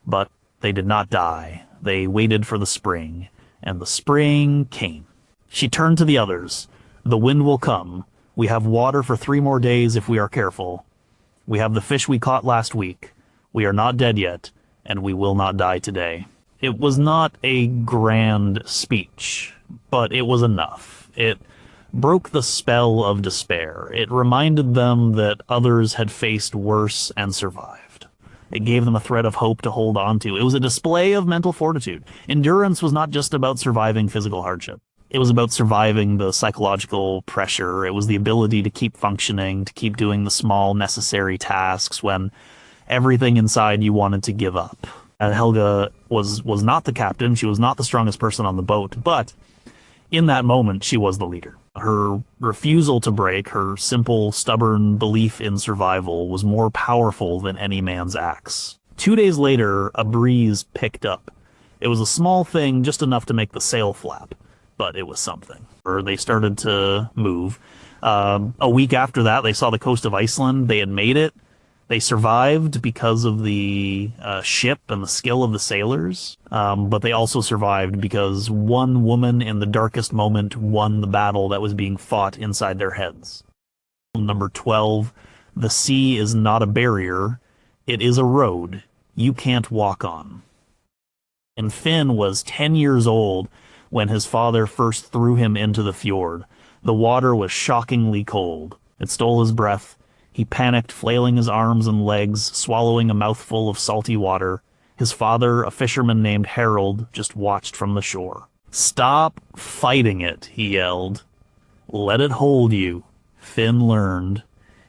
But they did not die. They waited for the spring, and the spring came." She turned to the others. "The wind will come. We have water for 3 more days if we are careful. We have the fish we caught last week. We are not dead yet, and we will not die today." It was not a grand speech, but it was enough. It broke the spell of despair. It reminded them that others had faced worse and survived. It gave them a thread of hope to hold on to. It was a display of mental fortitude. Endurance was not just about surviving physical hardship. It was about surviving the psychological pressure. It was the ability to keep functioning, to keep doing the small necessary tasks when everything inside you wanted to give up. Helga was not the captain. She was not the strongest person on the boat, but in that moment, she was the leader. Her refusal to break, her simple, stubborn belief in survival was more powerful than any man's axe. 2 days later, a breeze picked up. It was a small thing, just enough to make the sail flap, but it was something. They started to move. A week after that, they saw the coast of Iceland. They had made it. They survived because of the ship and the skill of the sailors, but they also survived because one woman in the darkest moment won the battle that was being fought inside their heads. Number 12, the sea is not a barrier, it is a road you can't walk on. And Finn was 10 years old when his father first threw him into the fjord. The water was shockingly cold. It stole his breath. He panicked, flailing his arms and legs, swallowing a mouthful of salty water. His father, a fisherman named Harold, just watched from the shore. "Stop fighting it," he yelled. "Let it hold you." Finn learned.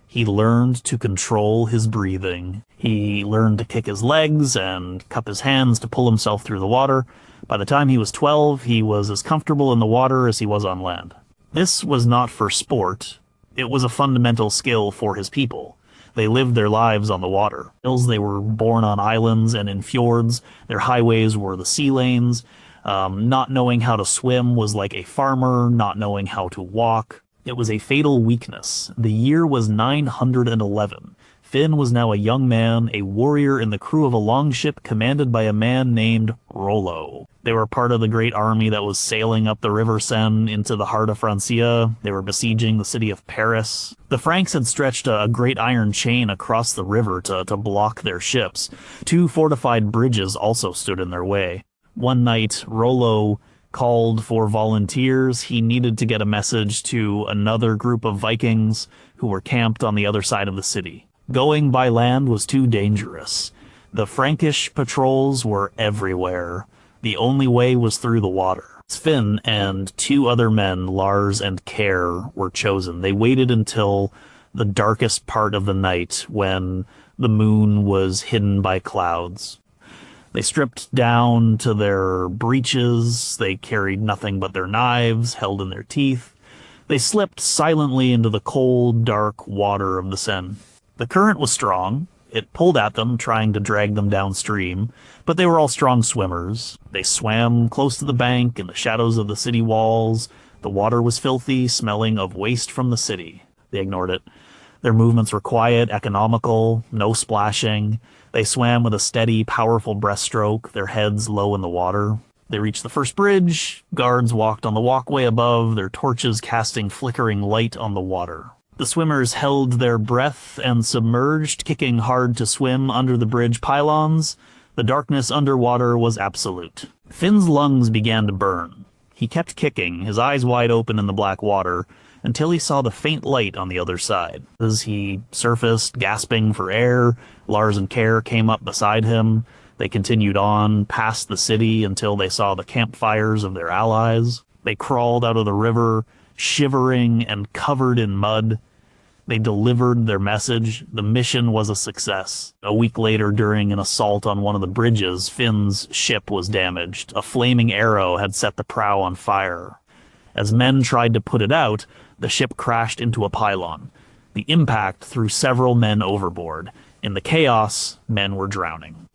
He learned to control his breathing. He learned to kick his legs and cup his hands to pull himself through the water. By the time he was 12, he was as comfortable in the water as he was on land. This was not for sport. It was a fundamental skill for his people. They lived their lives on the water. They were born on islands and in fjords. Their highways were the sea lanes. Not knowing how to swim was like a farmer not knowing how to walk. It was a fatal weakness. The year was 911. Finn was now a young man, a warrior in the crew of a longship commanded by a man named Rollo. They were part of the great army that was sailing up the River Seine into the heart of Francia. They were besieging the city of Paris. The Franks had stretched a great iron chain across the river to block their ships. 2 fortified bridges also stood in their way. One night, Rollo called for volunteers. He needed to get a message to another group of Vikings who were camped on the other side of the city. Going by land was too dangerous. The Frankish patrols were everywhere. The only way was through the water. Finn and 2 other men, Lars and Care, were chosen. They waited until the darkest part of the night when the moon was hidden by clouds. They stripped down to their breeches, they carried nothing but their knives held in their teeth. They slipped silently into the cold, dark water of the Seine. The current was strong. It pulled at them, trying to drag them downstream, but they were all strong swimmers. They swam close to the bank in the shadows of the city walls. The water was filthy, smelling of waste from the city. They ignored it. Their movements were quiet, economical, no splashing. They swam with a steady, powerful breaststroke, their heads low in the water. They reached the first bridge. Guards walked on the walkway above, their torches casting flickering light on the water. The swimmers held their breath and submerged, kicking hard to swim under the bridge pylons. The darkness underwater was absolute. Finn's lungs began to burn. He kept kicking, his eyes wide open in the black water, until he saw the faint light on the other side. As he surfaced, gasping for air, Lars and Care came up beside him. They continued on, past the city, until they saw the campfires of their allies. They crawled out of the river, shivering and covered in mud. They delivered their message. The mission was a success. A week later, during an assault on one of the bridges, Finn's ship was damaged. A flaming arrow had set the prow on fire. As men tried to put it out, the ship crashed into a pylon. The impact threw several men overboard. In the chaos, men were drowning.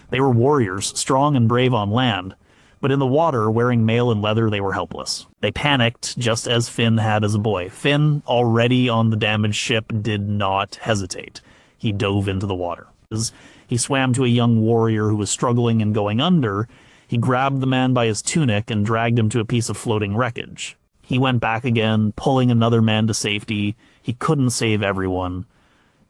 They were warriors, strong and brave on land, but in the water, wearing mail and leather, they were helpless. They panicked, just as Finn had as a boy. Finn, already on the damaged ship, did not hesitate. He dove into the water. As he swam to a young warrior who was struggling and going under, he grabbed the man by his tunic and dragged him to a piece of floating wreckage. He went back again, pulling another man to safety. He couldn't save everyone,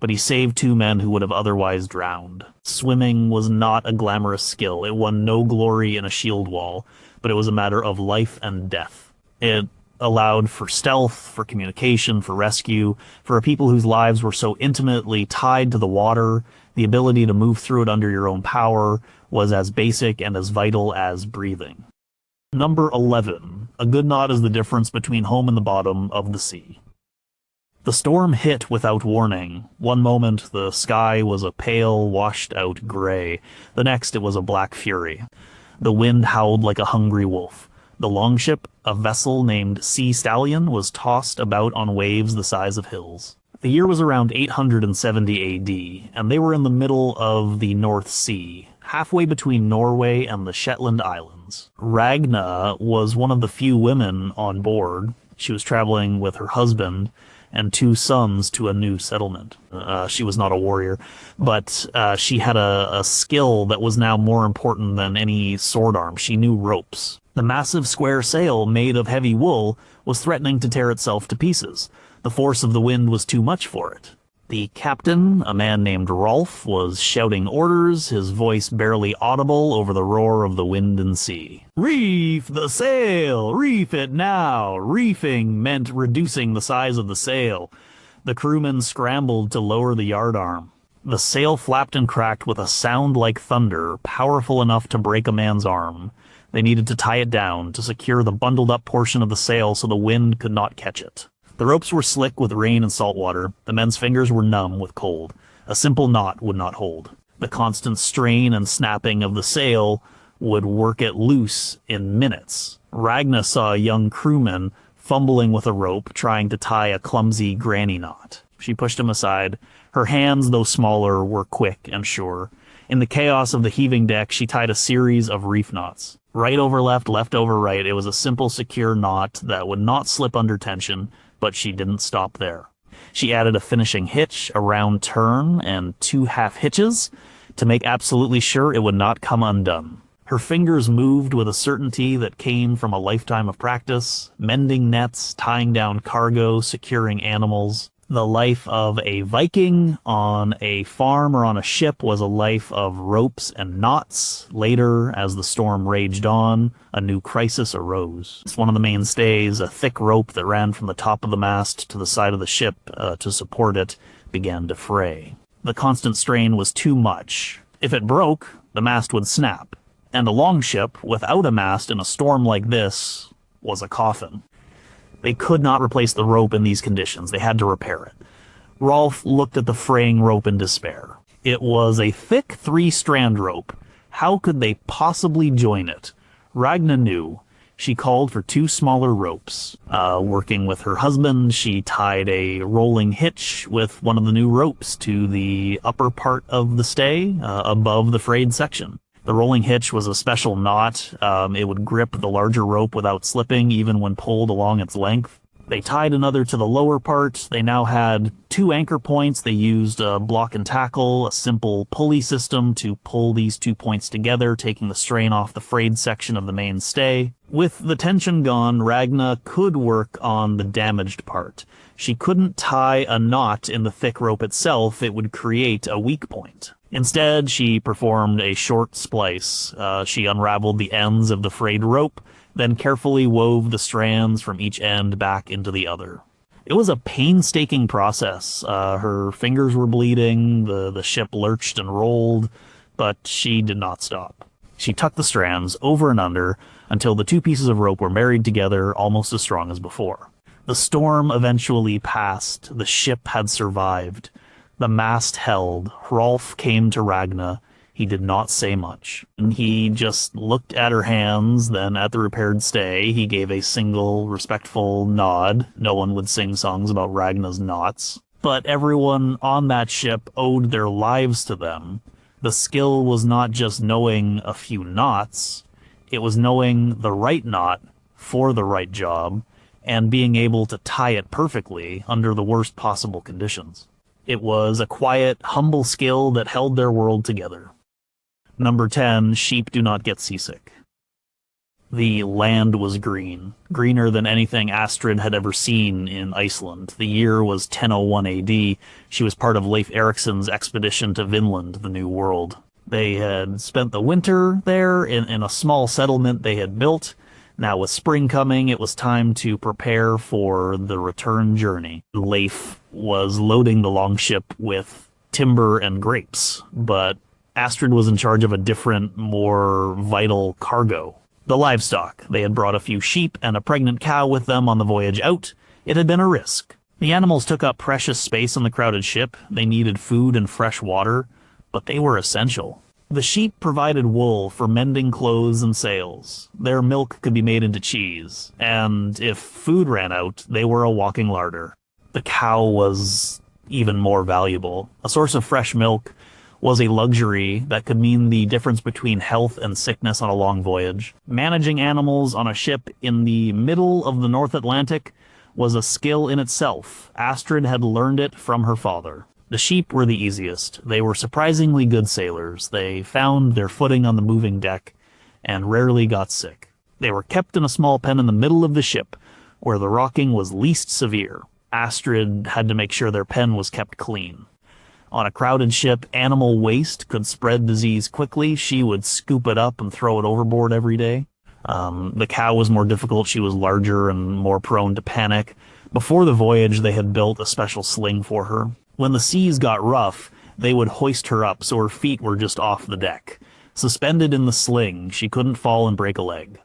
but he saved two men who would have otherwise drowned. Swimming was not a glamorous skill. It won no glory in a shield wall, but it was a matter of life and death. It allowed for stealth, for communication, for rescue. For a people whose lives were so intimately tied to the water, the ability to move through it under your own power was as basic and as vital as breathing. Number 11. A good knot is the difference between home and the bottom of the sea. The storm hit without warning. One moment, the sky was a pale, washed-out gray. The next, it was a black fury. The wind howled like a hungry wolf. The longship, a vessel named Sea Stallion, was tossed about on waves the size of hills. The year was around 870 AD, and they were in the middle of the North Sea, halfway between Norway and the Shetland Islands. Ragna was one of the few women on board. She was traveling with her husband and two sons to a new settlement. She was not a warrior, but she had a skill that was now more important than any sword arm. She knew ropes. The massive square sail made of heavy wool was threatening to tear itself to pieces. The force of the wind was too much for it. The captain, a man named Rolf, was shouting orders, his voice barely audible over the roar of the wind and sea. "Reef the sail! Reef it now!" Reefing meant reducing the size of the sail. The crewmen scrambled to lower the yardarm. The sail flapped and cracked with a sound like thunder, powerful enough to break a man's arm. They needed to tie it down, to secure the bundled-up portion of the sail so the wind could not catch it. The ropes were slick with rain and salt water. The men's fingers were numb with cold. A simple knot would not hold. The constant strain and snapping of the sail would work it loose in minutes. Ragna saw a young crewman fumbling with a rope, trying to tie a clumsy granny knot. She pushed him aside. Her hands, though smaller, were quick and sure. In the chaos of the heaving deck, she tied a series of reef knots. Right over left, left over right. It was a simple, secure knot that would not slip under tension, but she didn't stop there. She added a finishing hitch, a round turn, and 2 half hitches to make absolutely sure it would not come undone. Her fingers moved with a certainty that came from a lifetime of practice, mending nets, tying down cargo, securing animals. The life of a Viking on a farm or on a ship was a life of ropes and knots. Later, as the storm raged on, a new crisis arose. One of the mainstays, a thick rope that ran from the top of the mast to the side of the ship to support it, began to fray. The constant strain was too much. If it broke, the mast would snap. And a longship, without a mast in a storm like this, was a coffin. They could not replace the rope in these conditions. They had to repair it. Rolf looked at the fraying rope in despair. It was a thick 3-strand rope. How could they possibly join it? Ragna knew. She called for 2 smaller ropes. Working with her husband, she tied a rolling hitch with one of the new ropes to the upper part of the stay, above the frayed section. The rolling hitch was a special knot. It would grip the larger rope without slipping, even when pulled along its length. They tied another to the lower part. They now had 2 anchor points. They used a block and tackle, a simple pulley system to pull these 2 points together, taking the strain off the frayed section of the main stay. With the tension gone, Ragna could work on the damaged part. She couldn't tie a knot in the thick rope itself. It would create a weak point. Instead, she performed a short splice. She unraveled the ends of the frayed rope, then carefully wove the strands from each end back into the other. It was a painstaking process. Her fingers were bleeding, the ship lurched and rolled, but she did not stop. She tucked the strands over and under until the 2 pieces of rope were married together, almost as strong as before. The storm eventually passed. The ship had survived. The mast held. Hrolf came to Ragna. He did not say much. And he just looked at her hands, then at the repaired stay. He gave a single, respectful nod. No one would sing songs about Ragna's knots. But everyone on that ship owed their lives to them. The skill was not just knowing a few knots. It was knowing the right knot for the right job and being able to tie it perfectly under the worst possible conditions. It was a quiet, humble skill that held their world together. Number 10, sheep do not get seasick. The land was green, greener than anything Astrid had ever seen in Iceland. The year was 1001 AD. She was part of Leif Eriksson's expedition to Vinland, the New World. They had spent the winter there in a small settlement they had built. Now with spring coming, it was time to prepare for the return journey. Leif was loading the longship with timber and grapes, but Astrid was in charge of a different, more vital cargo. The livestock. They had brought a few sheep and a pregnant cow with them on the voyage out. It had been a risk. The animals took up precious space on the crowded ship. They needed food and fresh water, but they were essential. The sheep provided wool for mending clothes and sails. Their milk could be made into cheese, and if food ran out, they were a walking larder. The cow was even more valuable. A source of fresh milk was a luxury that could mean the difference between health and sickness on a long voyage. Managing animals on a ship in the middle of the North Atlantic was a skill in itself. Astrid had learned it from her father. The sheep were the easiest. They were surprisingly good sailors. They found their footing on the moving deck and rarely got sick. They were kept in a small pen in the middle of the ship, where the rocking was least severe. Astrid had to make sure their pen was kept clean. On a crowded ship, animal waste could spread disease quickly. She would scoop it up and throw it overboard every day. The cow was more difficult. She was larger and more prone to panic. Before the voyage, they had built a special sling for her. When the seas got rough, they would hoist her up so her feet were just off the deck. Suspended in the sling, she couldn't fall and break a leg.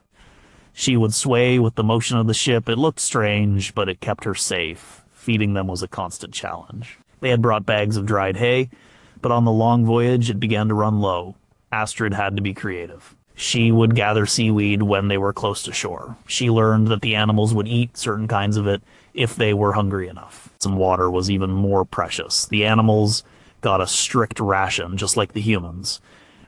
She would sway with the motion of the ship. It looked strange, but it kept her safe. Feeding them was a constant challenge. They had brought bags of dried hay, but on the long voyage it began to run low. Astrid had to be creative. She would gather seaweed when they were close to shore. She learned that the animals would eat certain kinds of it if they were hungry enough. Some water was even more precious. The animals got a strict ration, just like the humans.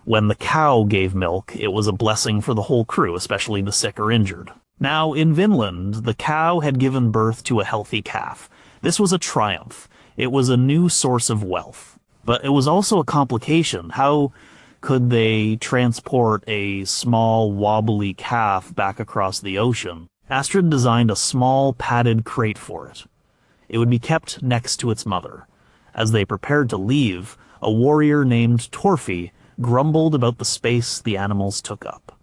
When the cow gave milk, it was a blessing for the whole crew, especially the sick or injured. Now, in Vinland, the cow had given birth to a healthy calf. This was a triumph. It was a new source of wealth. But it was also a complication. How could they transport a small, wobbly calf back across the ocean? Astrid designed a small, padded crate for it. It would be kept next to its mother. As they prepared to leave, a warrior named Torfi grumbled about the space the animals took up.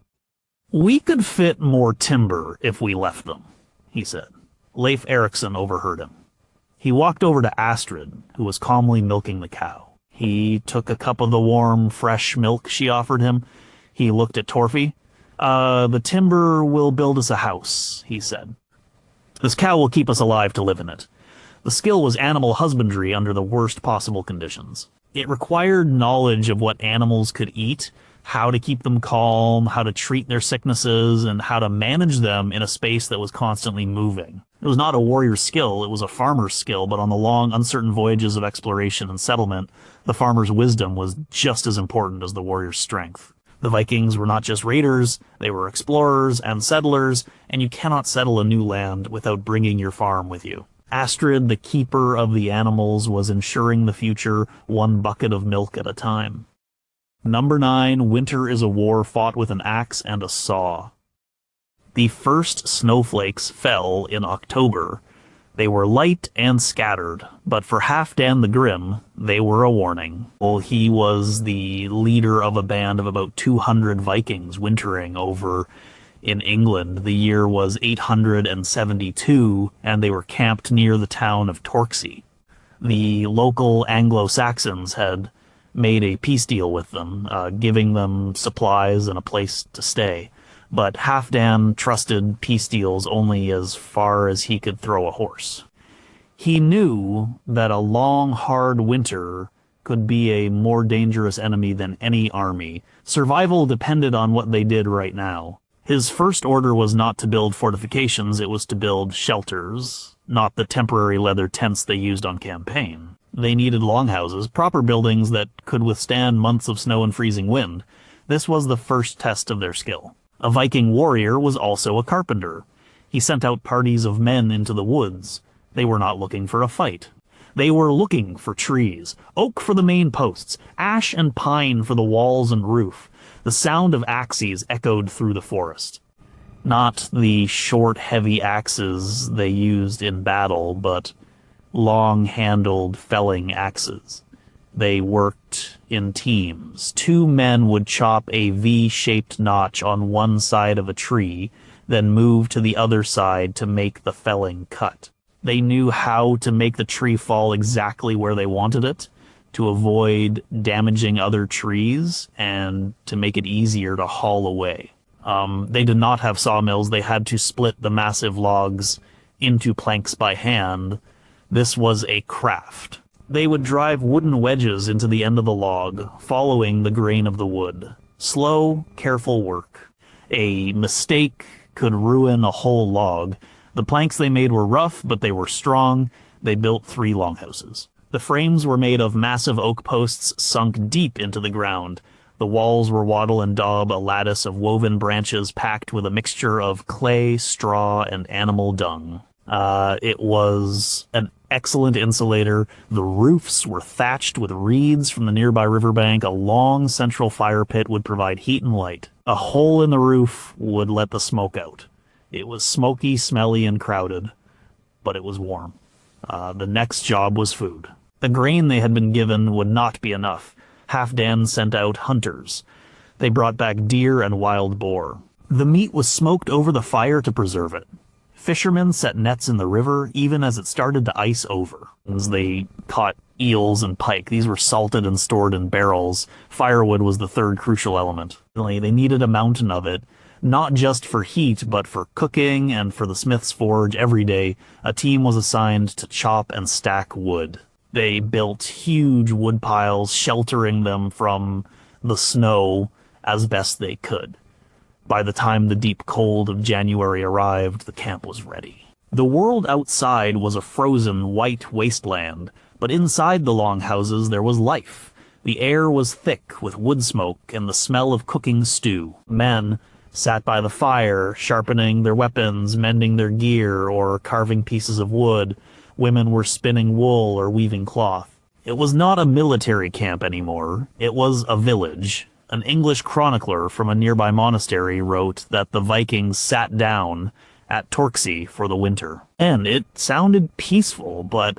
"We could fit more timber if we left them," he said. Leif Erikson overheard him. He walked over to Astrid, who was calmly milking the cow. He took a cup of the warm, fresh milk she offered him. He looked at Torfi. The timber will build us a house," he said. "This cow will keep us alive to live in it. The skill was animal husbandry under the worst possible conditions. It required knowledge of what animals could eat, how to keep them calm, how to treat their sicknesses, and how to manage them in a space that was constantly moving. It was not a warrior's skill, it was a farmer's skill, but on the long, uncertain voyages of exploration and settlement, the farmer's wisdom was just as important as the warrior's strength. The Vikings were not just raiders, they were explorers and settlers, and you cannot settle a new land without bringing your farm with you. Astrid, the keeper of the animals, was ensuring the future one bucket of milk at a time. Number 9, winter is a war fought with an axe and a saw. The first snowflakes fell in October. They were light and scattered, but for Halfdan the Grim, they were a warning. Well, he was the leader of a band of about 200 Vikings wintering over in England. The year was 872, and they were camped near the town of Torksey. The local Anglo-Saxons had made a peace deal with them, giving them supplies and a place to stay. But Halfdan trusted peace deals only as far as he could throw a horse. He knew that a long, hard winter could be a more dangerous enemy than any army. Survival depended on what they did right now. His first order was not to build fortifications, it was to build shelters, not the temporary leather tents they used on campaign. They needed longhouses, proper buildings that could withstand months of snow and freezing wind. This was the first test of their skill. A Viking warrior was also a carpenter. He sent out parties of men into the woods. They were not looking for a fight. They were looking for trees, oak for the main posts, ash and pine for the walls and roof. The sound of axes echoed through the forest. Not the short, heavy axes they used in battle, but long-handled felling axes. They worked in teams. 2 men would chop a V-shaped notch on one side of a tree, then move to the other side to make the felling cut. They knew how to make the tree fall exactly where they wanted it, to avoid damaging other trees, and to make it easier to haul away. They did not have sawmills. They had to split the massive logs into planks by hand. This was a craft. They would drive wooden wedges into the end of the log, following the grain of the wood. Slow, careful work. A mistake could ruin a whole log. The planks they made were rough, but they were strong. They built 3 longhouses. The frames were made of massive oak posts sunk deep into the ground. The walls were wattle and daub, a lattice of woven branches packed with a mixture of clay, straw, and animal dung. It was an excellent insulator. The roofs were thatched with reeds from the nearby riverbank. A long central fire pit would provide heat and light. A hole in the roof would let the smoke out. It was smoky, smelly, and crowded, but it was warm. The next job was food. The grain they had been given would not be enough. Halfdan sent out hunters. They brought back deer and wild boar. The meat was smoked over the fire to preserve it. Fishermen set nets in the river even as it started to ice over. As they caught eels and pike, these were salted and stored in barrels. Firewood was the third crucial element. They needed a mountain of it, not just for heat, but for cooking and for the smith's forge. Every day, a team was assigned to chop and stack wood. They built huge wood piles, sheltering them from the snow as best they could. By the time the deep cold of January arrived, the camp was ready. The world outside was a frozen, white wasteland, but inside the longhouses there was life. The air was thick with wood smoke and the smell of cooking stew. Men sat by the fire, sharpening their weapons, mending their gear, or carving pieces of wood. Women were spinning wool or weaving cloth. It was not a military camp anymore. It was a village. An English chronicler from a nearby monastery wrote that the Vikings sat down at Torksey for the winter. And it sounded peaceful, but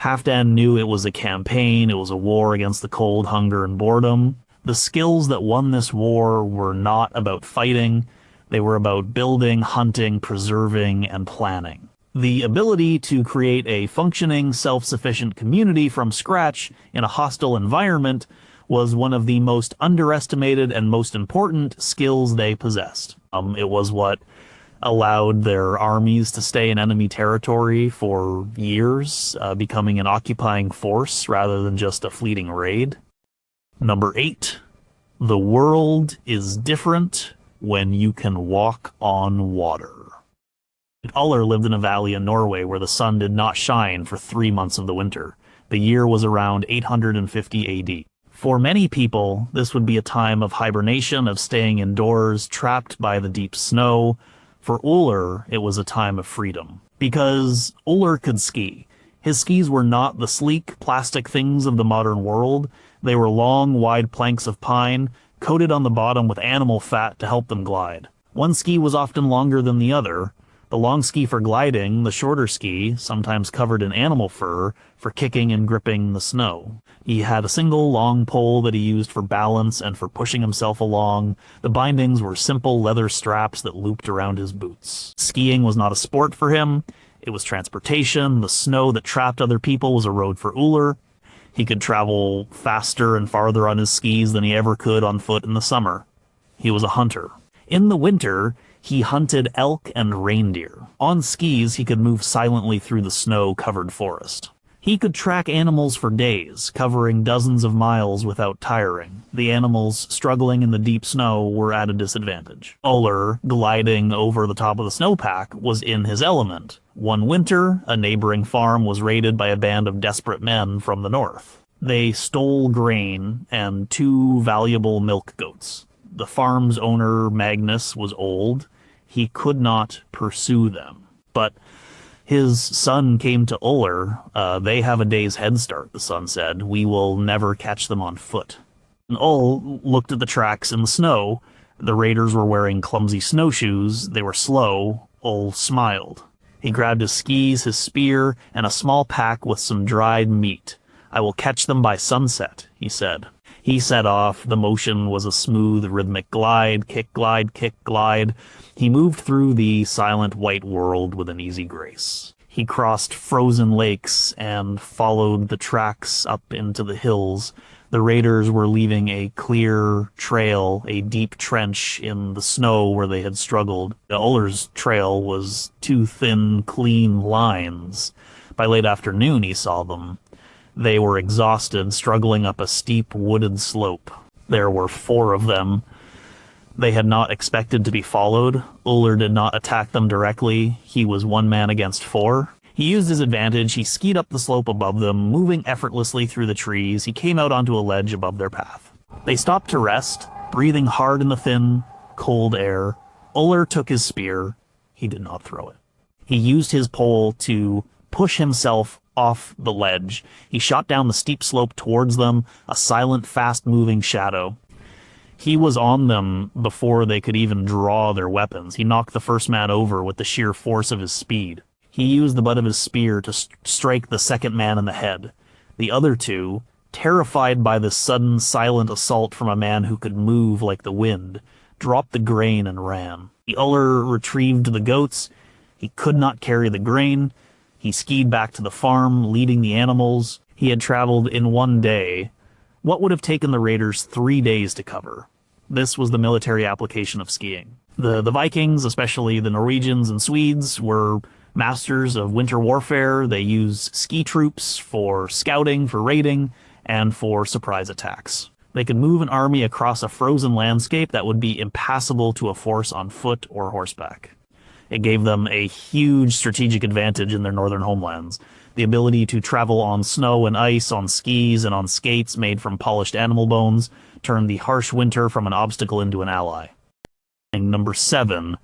Halfdan knew it was a campaign, it was a war against the cold, hunger, and boredom. The skills that won this war were not about fighting, they were about building, hunting, preserving, and planning. The ability to create a functioning, self-sufficient community from scratch in a hostile environment was one of the most underestimated and most important skills they possessed. It was what allowed their armies to stay in enemy territory for years, becoming an occupying force rather than just a fleeting raid. Number 8, the world is different when you can walk on water. Uller lived in a valley in Norway where the sun did not shine for 3 months of the winter. The year was around 850 AD. For many people, this would be a time of hibernation, of staying indoors, trapped by the deep snow. For Uller, it was a time of freedom. Because Uller could ski. His skis were not the sleek, plastic things of the modern world. They were long, wide planks of pine, coated on the bottom with animal fat to help them glide. One ski was often longer than the other. The long ski for gliding, the shorter ski, sometimes covered in animal fur, for kicking and gripping the snow. He had a single long pole that he used for balance and for pushing himself along. The bindings were simple leather straps that looped around his boots. Skiing was not a sport for him. It was transportation. The snow that trapped other people was a road for Uller. He could travel faster and farther on his skis than he ever could on foot in the summer. He was a hunter. In the winter, he hunted elk and reindeer. On skis, he could move silently through the snow-covered forest. He could track animals for days, covering dozens of miles without tiring. The animals struggling in the deep snow were at a disadvantage. Uller, gliding over the top of the snowpack, was in his element. One winter, a neighboring farm was raided by a band of desperate men from the north. They stole grain and 2 valuable milk goats. The farm's owner, Magnus, was old. He could not pursue them. But his son came to Uller. They have a day's head start, the son said. We will never catch them on foot. And Ull looked at the tracks in the snow. The raiders were wearing clumsy snowshoes. They were slow. Ull smiled. He grabbed his skis, his spear, and a small pack with some dried meat. I will catch them by sunset, he said. He set off. The motion was a smooth, rhythmic glide, kick, glide, kick, glide. He moved through the silent white world with an easy grace. He crossed frozen lakes and followed the tracks up into the hills. The raiders were leaving a clear trail, a deep trench in the snow where they had struggled. Uller's trail was 2 thin, clean lines. By late afternoon, he saw them. They were exhausted, struggling up a steep, wooded slope. There were 4 of them. They had not expected to be followed. Uller did not attack them directly. He was 1 man against 4. He used his advantage. He skied up the slope above them, moving effortlessly through the trees. He came out onto a ledge above their path. They stopped to rest, breathing hard in the thin, cold air. Uller took his spear. He did not throw it. He used his pole to push himself off the ledge. He shot down the steep slope towards them, a silent, fast-moving shadow. He was on them before they could even draw their weapons. He knocked the first man over with the sheer force of his speed. He used the butt of his spear to strike the second man in the head. The other 2, terrified by this sudden, silent assault from a man who could move like the wind, dropped the grain and ran. The Uller retrieved the goats. He could not carry the grain. He skied back to the farm, leading the animals. He had traveled in 1 day what would have taken the raiders 3 days to cover. This was the military application of skiing. The Vikings, especially the Norwegians and Swedes, were masters of winter warfare. They used ski troops for scouting, for raiding, and for surprise attacks. They could move an army across a frozen landscape that would be impassable to a force on foot or horseback. It gave them a huge strategic advantage in their northern homelands. The ability to travel on snow and ice, on skis, and on skates made from polished animal bones turned the harsh winter from an obstacle into an ally. And number 7,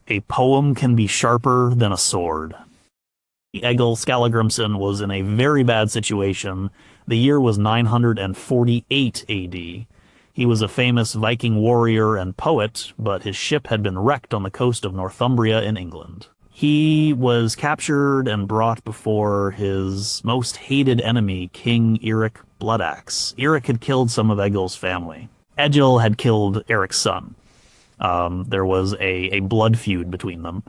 a poem can be sharper than a sword. Egil Skallagrimsson was in a very bad situation. The year was 948 AD. He was a famous Viking warrior and poet, but his ship had been wrecked on the coast of Northumbria in England. He was captured and brought before his most hated enemy, King Eric Bloodaxe. Eric had killed some of Egil's family. Egil had killed Eric's son. There was a blood feud between them.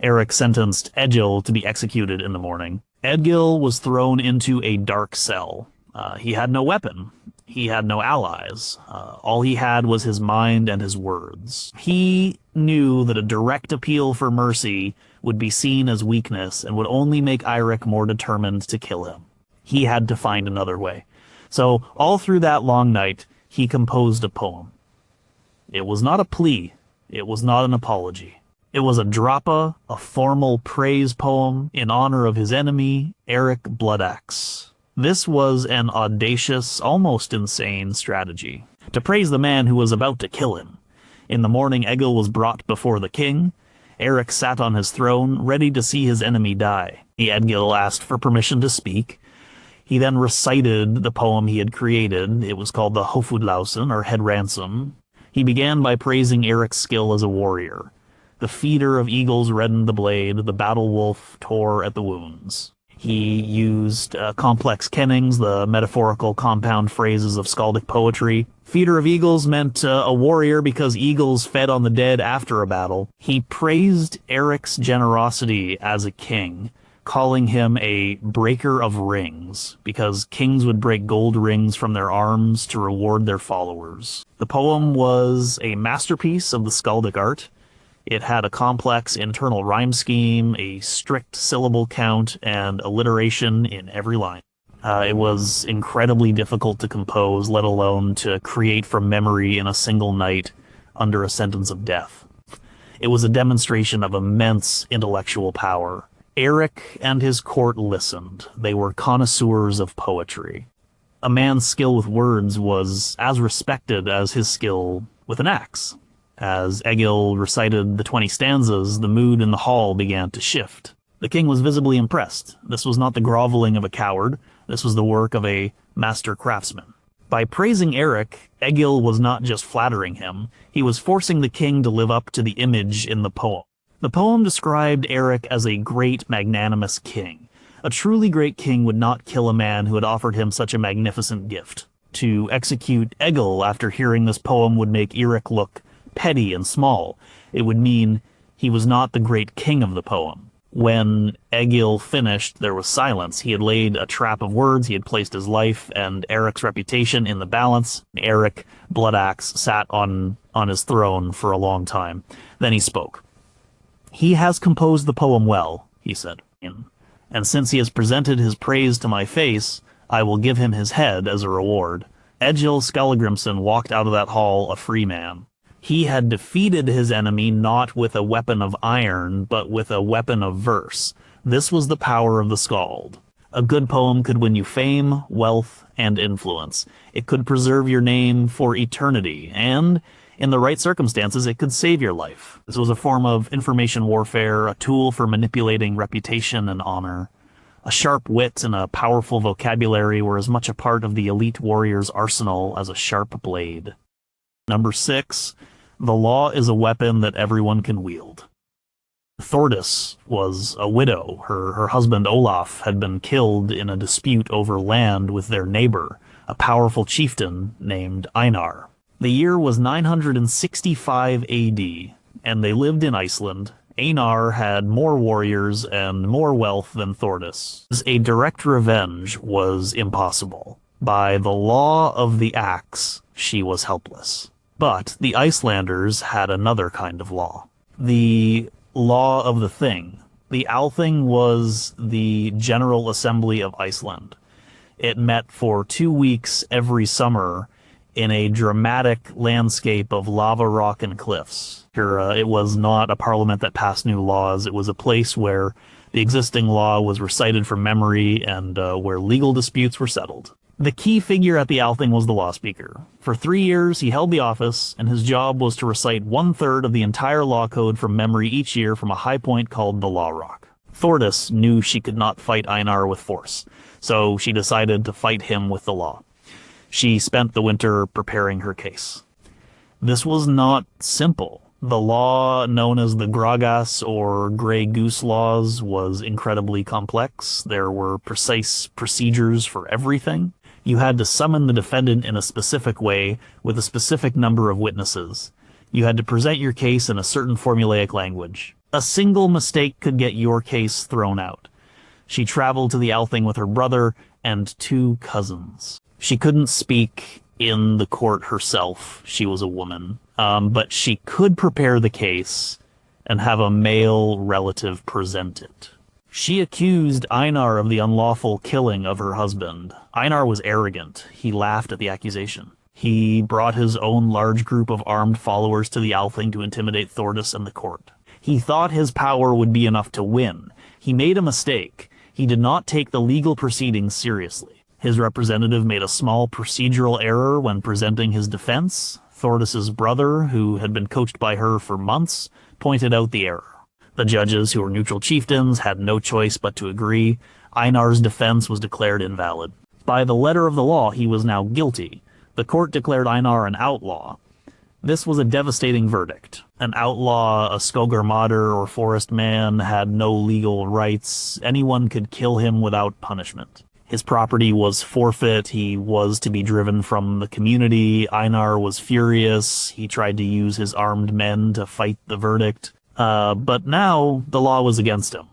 Eric sentenced Egil to be executed in the morning. Egil was thrown into a dark cell. He had no weapon. He had no allies. All he had was his mind and his words. He knew that a direct appeal for mercy would be seen as weakness and would only make Eirik more determined to kill him. He had to find another way. So all through that long night, he composed a poem. It was not a plea. It was not an apology. It was a drapa, a formal praise poem in honor of his enemy, Eirik Bloodaxe. This was an audacious, almost insane strategy, to praise the man who was about to kill him. In the morning, Egil was brought before the king. Eirik sat on his throne, ready to see his enemy die. Egil asked for permission to speak. He then recited the poem he had created. It was called the Hofudlausen, or Head Ransom. He began by praising Eirik's skill as a warrior. The feeder of eagles reddened the blade, the battle wolf tore at the wounds. He used complex kennings, the metaphorical compound phrases of skaldic poetry. Feeder of eagles meant a warrior because eagles fed on the dead after a battle. He praised Eirik's generosity as a king, calling him a breaker of rings, because kings would break gold rings from their arms to reward their followers. The poem was a masterpiece of the skaldic art. It had a complex internal rhyme scheme, a strict syllable count, and alliteration in every line. It was incredibly difficult to compose, let alone to create from memory in a single night under a sentence of death. It was a demonstration of immense intellectual power. Eirik and his court listened. They were connoisseurs of poetry. A man's skill with words was as respected as his skill with an axe. As Egil recited the 20 stanzas, the mood in the hall began to shift. The king was visibly impressed. This was not the groveling of a coward. This was the work of a master craftsman. By praising Eirik, Egil was not just flattering him. He was forcing the king to live up to the image in the poem. The poem described Eirik as a great, magnanimous king. A truly great king would not kill a man who had offered him such a magnificent gift. To execute Egil after hearing this poem would make Eirik look petty and small. It would mean he was not the great king of the poem. When Egil finished, there was silence. He had laid a trap of words, he had placed his life and Eirik's reputation in the balance. Eirik Bloodaxe sat on his throne for a long time. Then he spoke. "He has composed the poem well," he said, "and since he has presented his praise to my face, I will give him his head as a reward." Egil Skallagrimsson walked out of that hall a free man. He had defeated his enemy not with a weapon of iron, but with a weapon of verse. This was the power of the skald. A good poem could win you fame, wealth, and influence. It could preserve your name for eternity, and, in the right circumstances, it could save your life. This was a form of information warfare, a tool for manipulating reputation and honor. A sharp wit and a powerful vocabulary were as much a part of the elite warrior's arsenal as a sharp blade. Number 6. The law is a weapon that everyone can wield. Thordis was a widow. Her husband Olaf had been killed in a dispute over land with their neighbor, a powerful chieftain named Einar. The year was 965 AD, and they lived in Iceland. Einar had more warriors and more wealth than Thordis. A direct revenge was impossible. By the law of the axe, she was helpless. But the Icelanders had another kind of law. The law of the Thing. The Althing was the General Assembly of Iceland. It met for 2 weeks every summer in a dramatic landscape of lava rock and cliffs. It was not a parliament that passed new laws. It was a place where the existing law was recited from memory and where legal disputes were settled. The key figure at the Althing was the law speaker. For 3 years, he held the office, and his job was to recite 1/3 of the entire law code from memory each year from a high point called the Law Rock. Thordis knew she could not fight Einar with force, so she decided to fight him with the law. She spent the winter preparing her case. This was not simple. The law known as the Gragas or Grey Goose laws was incredibly complex. There were precise procedures for everything. You had to summon the defendant in a specific way with a specific number of witnesses. You had to present your case in a certain formulaic language. A single mistake could get your case thrown out. She traveled to the Althing with her brother and 2 cousins. She couldn't speak in the court herself. She was a woman. But she could prepare the case and have a male relative present it. She accused Einar of the unlawful killing of her husband. Einar was arrogant. He laughed at the accusation. He brought his own large group of armed followers to the Althing to intimidate Thordis and the court. He thought his power would be enough to win. He made a mistake. He did not take the legal proceedings seriously. His representative made a small procedural error when presenting his defense. Thordis's brother, who had been coached by her for months, pointed out the error. The judges, who were neutral chieftains, had no choice but to agree. Einar's defense was declared invalid. By the letter of the law, he was now guilty. The court declared Einar an outlaw. This was a devastating verdict. An outlaw, a skogar mater or forest man, had no legal rights. Anyone could kill him without punishment. His property was forfeit. He was to be driven from the community. Einar was furious. He tried to use his armed men to fight the verdict. But now the law was against him.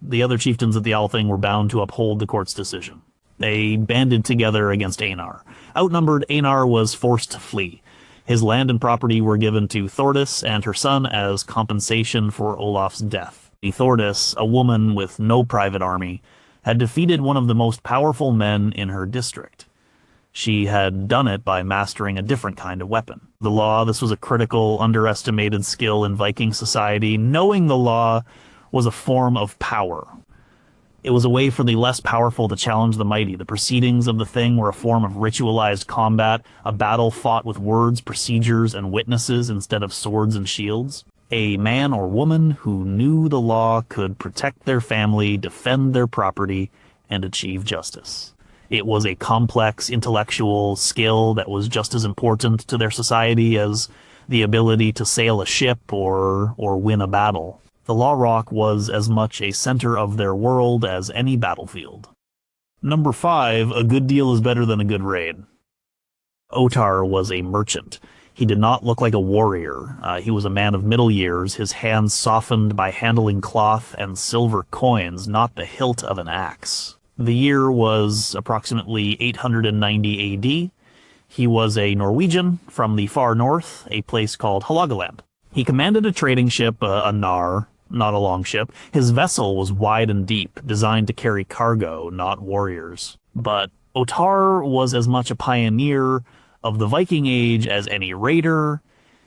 The other chieftains at the Althing were bound to uphold the court's decision. They banded together against Einar. Outnumbered, Einar was forced to flee. His land and property were given to Thordis and her son as compensation for Olaf's death. Thordis, a woman with no private army, had defeated one of the most powerful men in her district. She had done it by mastering a different kind of weapon. The law, this was a critical, underestimated skill in Viking society. Knowing the law was a form of power. It was a way for the less powerful to challenge the mighty. The proceedings of the thing were a form of ritualized combat, a battle fought with words, procedures, and witnesses instead of swords and shields. A man or woman who knew the law could protect their family, defend their property, and achieve justice. It was a complex intellectual skill that was just as important to their society as the ability to sail a ship or win a battle. The Law Rock was as much a center of their world as any battlefield. Number 5, a good deal is better than a good raid. Ottar was a merchant. He did not look like a warrior. He was a man of middle years, his hands softened by handling cloth and silver coins, not the hilt of an axe. The year was approximately 890 AD. He was a Norwegian from the far north, a place called Hålogaland. He commanded a trading ship, a nar, not a longship. His vessel was wide and deep, designed to carry cargo, not warriors. But Ottar was as much a pioneer of the Viking Age as any raider.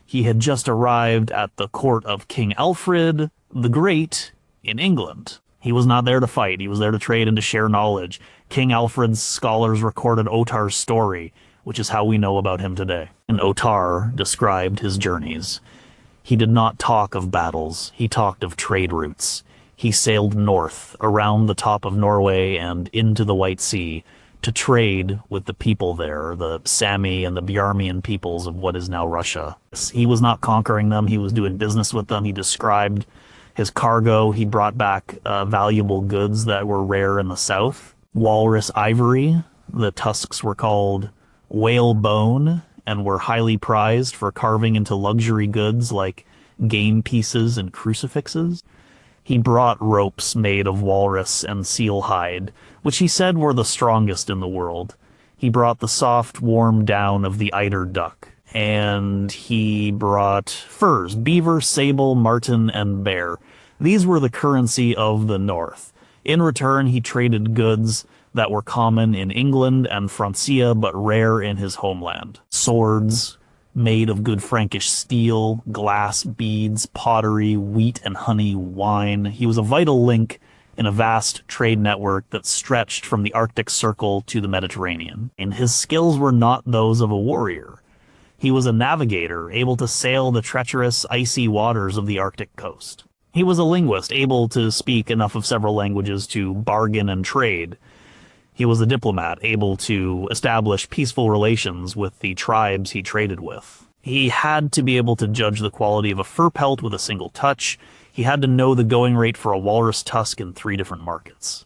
He had just arrived at the court of King Alfred the Great in England. He was not there to fight. He was there to trade and to share knowledge. King Alfred's scholars recorded Ottar's story, which is how we know about him today. And Ottar described his journeys. He did not talk of battles. He talked of trade routes. He sailed north, around the top of Norway and into the White Sea, to trade with the people there, the Sami and the Bjarmian peoples of what is now Russia. He was not conquering them. He was doing business with them. He described his cargo. He brought back valuable goods that were rare in the south. Walrus ivory. The tusks were called whale bone and were highly prized for carving into luxury goods like game pieces and crucifixes. He brought ropes made of walrus and seal hide, which he said were the strongest in the world. He brought the soft, warm down of the eider duck, and he brought furs, beaver, sable, marten, and bear. These were the currency of the north. In return, he traded goods that were common in England and Francia, but rare in his homeland. Swords made of good Frankish steel, glass beads, pottery, wheat and honey, wine. He was a vital link in a vast trade network that stretched from the Arctic Circle to the Mediterranean. And his skills were not those of a warrior. He was a navigator, able to sail the treacherous, icy waters of the Arctic coast. He was a linguist, able to speak enough of several languages to bargain and trade. He was a diplomat, able to establish peaceful relations with the tribes he traded with. He had to be able to judge the quality of a fur pelt with a single touch. He had to know the going rate for a walrus tusk in 3 different markets.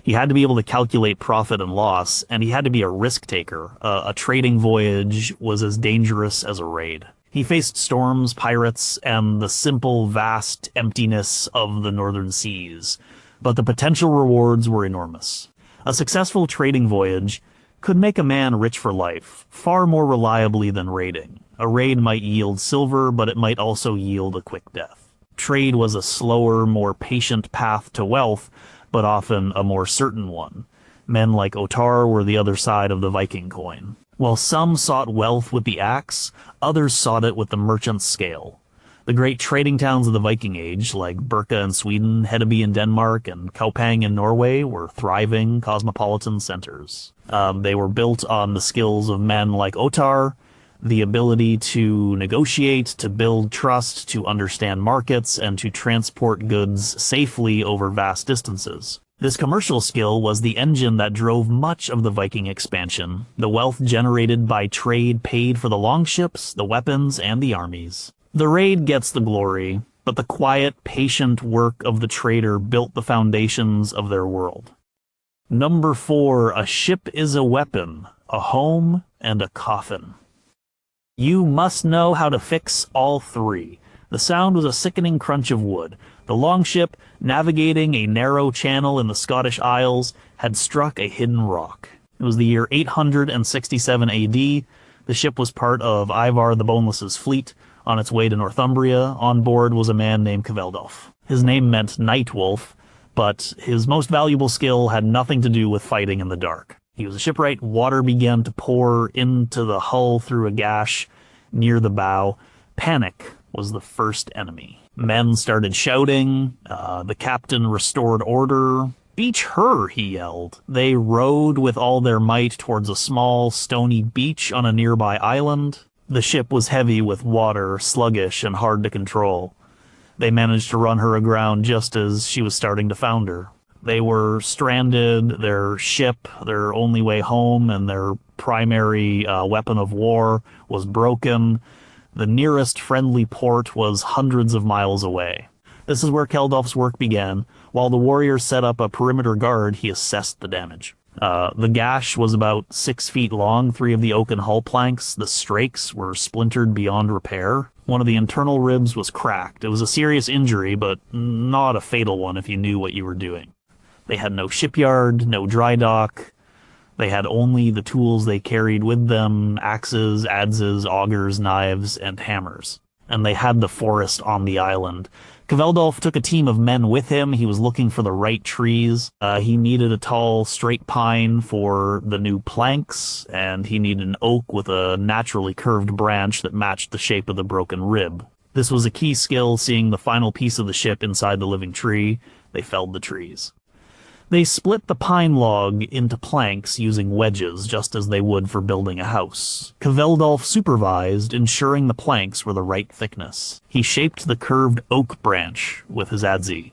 He had to be able to calculate profit and loss, and he had to be a risk taker. A trading voyage was as dangerous as a raid. He faced storms, pirates, and the simple, vast emptiness of the northern seas, but the potential rewards were enormous. A successful trading voyage could make a man rich for life, far more reliably than raiding. A raid might yield silver, but it might also yield a quick death. Trade was a slower, more patient path to wealth, but often a more certain one. Men like Ottar were the other side of the Viking coin. While some sought wealth with the axe, others sought it with the merchant's scale. The great trading towns of the Viking Age, like Birka in Sweden, Hedeby in Denmark, and Kaupang in Norway, were thriving cosmopolitan centers. They were built on the skills of men like Ottar, the ability to negotiate, to build trust, to understand markets, and to transport goods safely over vast distances. This commercial skill was the engine that drove much of the Viking expansion. The wealth generated by trade paid for the longships, the weapons, and the armies. The raid gets the glory, but the quiet, patient work of the trader built the foundations of their world. Number 4, a ship is a weapon, a home, and a coffin. You must know how to fix all three. The sound was a sickening crunch of wood. The longship, navigating a narrow channel in the Scottish Isles, had struck a hidden rock. It was the year 867 AD. The ship was part of Ivar the Boneless's fleet, on its way to Northumbria. On board was a man named Kveldolf. His name meant Night Wolf, but his most valuable skill had nothing to do with fighting in the dark. He was a shipwright. Water began to pour into the hull through a gash near the bow. Panic was the first enemy. Men started shouting. The captain restored order. "Beach her," he yelled. They rowed with all their might towards a small, stony beach on a nearby island. The ship was heavy with water, sluggish and hard to control. They managed to run her aground just as she was starting to founder. They were stranded, their ship, their only way home, and their primary weapon of war was broken. The nearest friendly port was hundreds of miles away. This is where Kveldolf's work began. While the warriors set up a perimeter guard, he assessed the damage. The gash was about 6 feet long, 3 of the oaken hull planks. The strakes were splintered beyond repair. One of the internal ribs was cracked. It was a serious injury, but not a fatal one if you knew what you were doing. They had no shipyard, no dry dock. They had only the tools they carried with them: axes, adzes, augers, knives, and hammers. And they had the forest on the island. Kveldolf took a team of men with him. He was looking for the right trees. He needed a tall, straight pine for the new planks, and he needed an oak with a naturally curved branch that matched the shape of the broken rib. This was a key skill, seeing the final piece of the ship inside the living tree. They felled the trees. They split the pine log into planks using wedges, just as they would for building a house. Kveldolf supervised, ensuring the planks were the right thickness. He shaped the curved oak branch with his adze,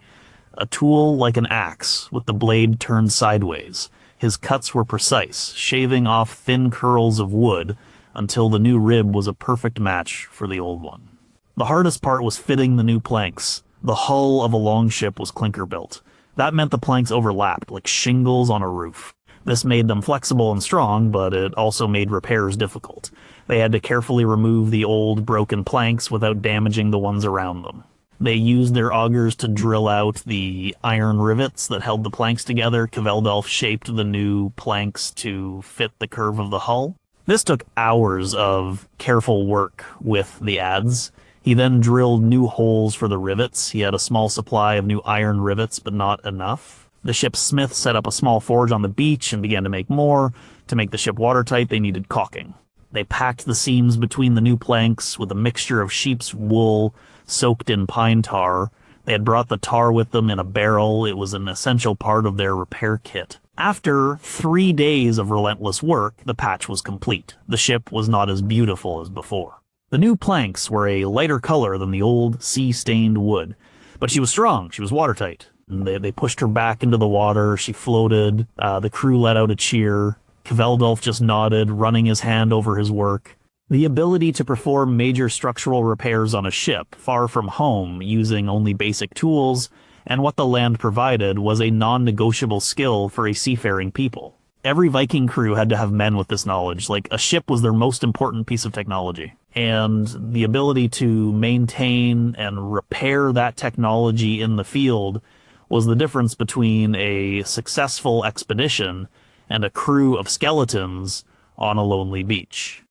a tool like an axe, with the blade turned sideways. His cuts were precise, shaving off thin curls of wood until the new rib was a perfect match for the old one. The hardest part was fitting the new planks. The hull of a longship was clinker-built. That meant the planks overlapped, like shingles on a roof. This made them flexible and strong, but it also made repairs difficult. They had to carefully remove the old, broken planks without damaging the ones around them. They used their augers to drill out the iron rivets that held the planks together. Kveldolf shaped the new planks to fit the curve of the hull. This took hours of careful work with the adze. He then drilled new holes for the rivets. He had a small supply of new iron rivets, but not enough. The ship's smith set up a small forge on the beach and began to make more. To make the ship watertight, they needed caulking. They packed the seams between the new planks with a mixture of sheep's wool soaked in pine tar. They had brought the tar with them in a barrel. It was an essential part of their repair kit. After 3 days of relentless work, the patch was complete. The ship was not as beautiful as before. The new planks were a lighter color than the old sea-stained wood, but she was strong, she was watertight. And they pushed her back into the water, she floated, the crew let out a cheer. Kveldolf just nodded, running his hand over his work. The ability to perform major structural repairs on a ship, far from home, using only basic tools, and what the land provided, was a non-negotiable skill for a seafaring people. Every Viking crew had to have men with this knowledge, like a ship was their most important piece of technology. And the ability to maintain and repair that technology in the field was the difference between a successful expedition and a crew of skeletons on a lonely beach.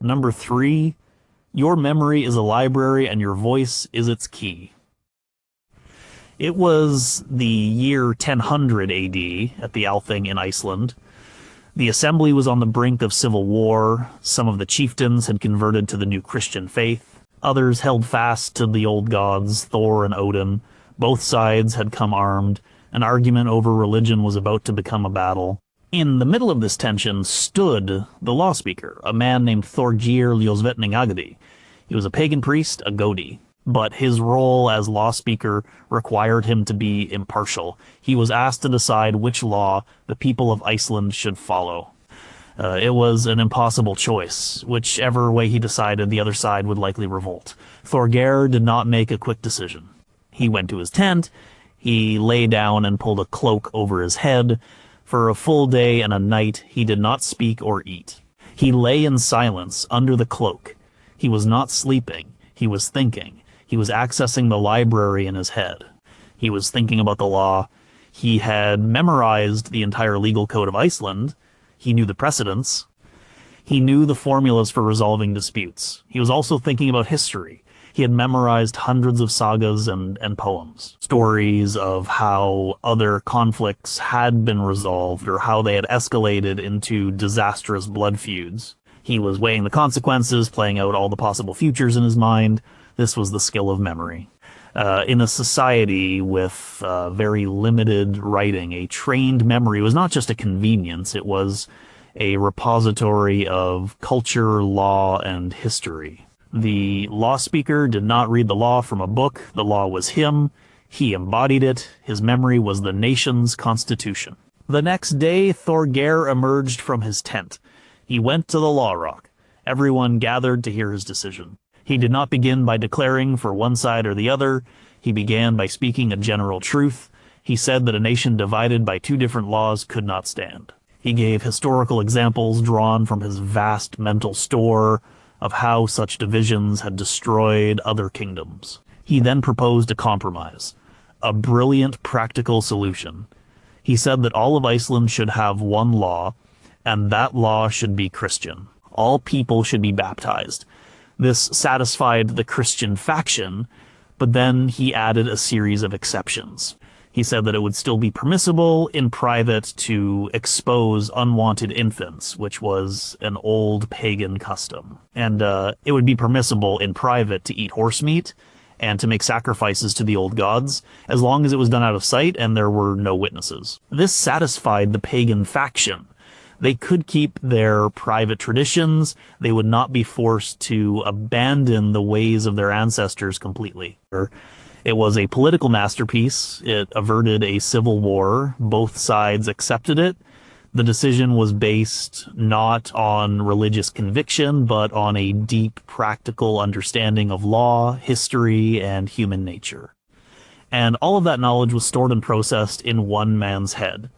Number 3, your memory is a library and your voice is its key. It was the year 1000 AD at the Althing in Iceland. The assembly was on the brink of civil war. Some of the chieftains had converted to the new Christian faith. Others held fast to the old gods, Thor and Odin. Both sides had come armed. An argument over religion was about to become a battle. In the middle of this tension stood the law speaker, a man named Thorgeir Ljósvetningagadi. He was a pagan priest, a Godi. But his role as law speaker required him to be impartial. He was asked to decide which law the people of Iceland should follow. It was an impossible choice. Whichever way he decided, the other side would likely revolt. Thorgeir did not make a quick decision. He went to his tent, he lay down and pulled a cloak over his head. For a full day and a night, he did not speak or eat. He lay in silence under the cloak. He was not sleeping, he was thinking. He was accessing the library in his head. He was thinking about the law. He had memorized the entire legal code of Iceland. He knew the precedents. He knew the formulas for resolving disputes. He was also thinking about history. He had memorized hundreds of sagas and poems, stories of how other conflicts had been resolved or how they had escalated into disastrous blood feuds. He was weighing the consequences, playing out all the possible futures in his mind. This was the skill of memory. In a society with very limited writing, a trained memory was not just a convenience, it was a repository of culture, law, and history. The law speaker did not read the law from a book. The law was him. He embodied it. His memory was the nation's constitution. The next day, Thorgeir emerged from his tent. He went to the law rock. Everyone gathered to hear his decision. He did not begin by declaring for one side or the other. He began by speaking a general truth. He said that a nation divided by two different laws could not stand. He gave historical examples drawn from his vast mental store of how such divisions had destroyed other kingdoms. He then proposed a compromise, a brilliant practical solution. He said that all of Iceland should have one law, and that law should be Christian. All people should be baptized. This satisfied the Christian faction, but then he added a series of exceptions. He said that it would still be permissible in private to expose unwanted infants, which was an old pagan custom. And it would be permissible in private to eat horse meat and to make sacrifices to the old gods, as long as it was done out of sight and there were no witnesses. This satisfied the pagan faction. They could keep their private traditions. They would not be forced to abandon the ways of their ancestors completely. It was a political masterpiece. It averted a civil war. Both sides accepted it. The decision was based not on religious conviction, but on a deep practical understanding of law, history, and human nature. And all of that knowledge was stored and processed in one man's head.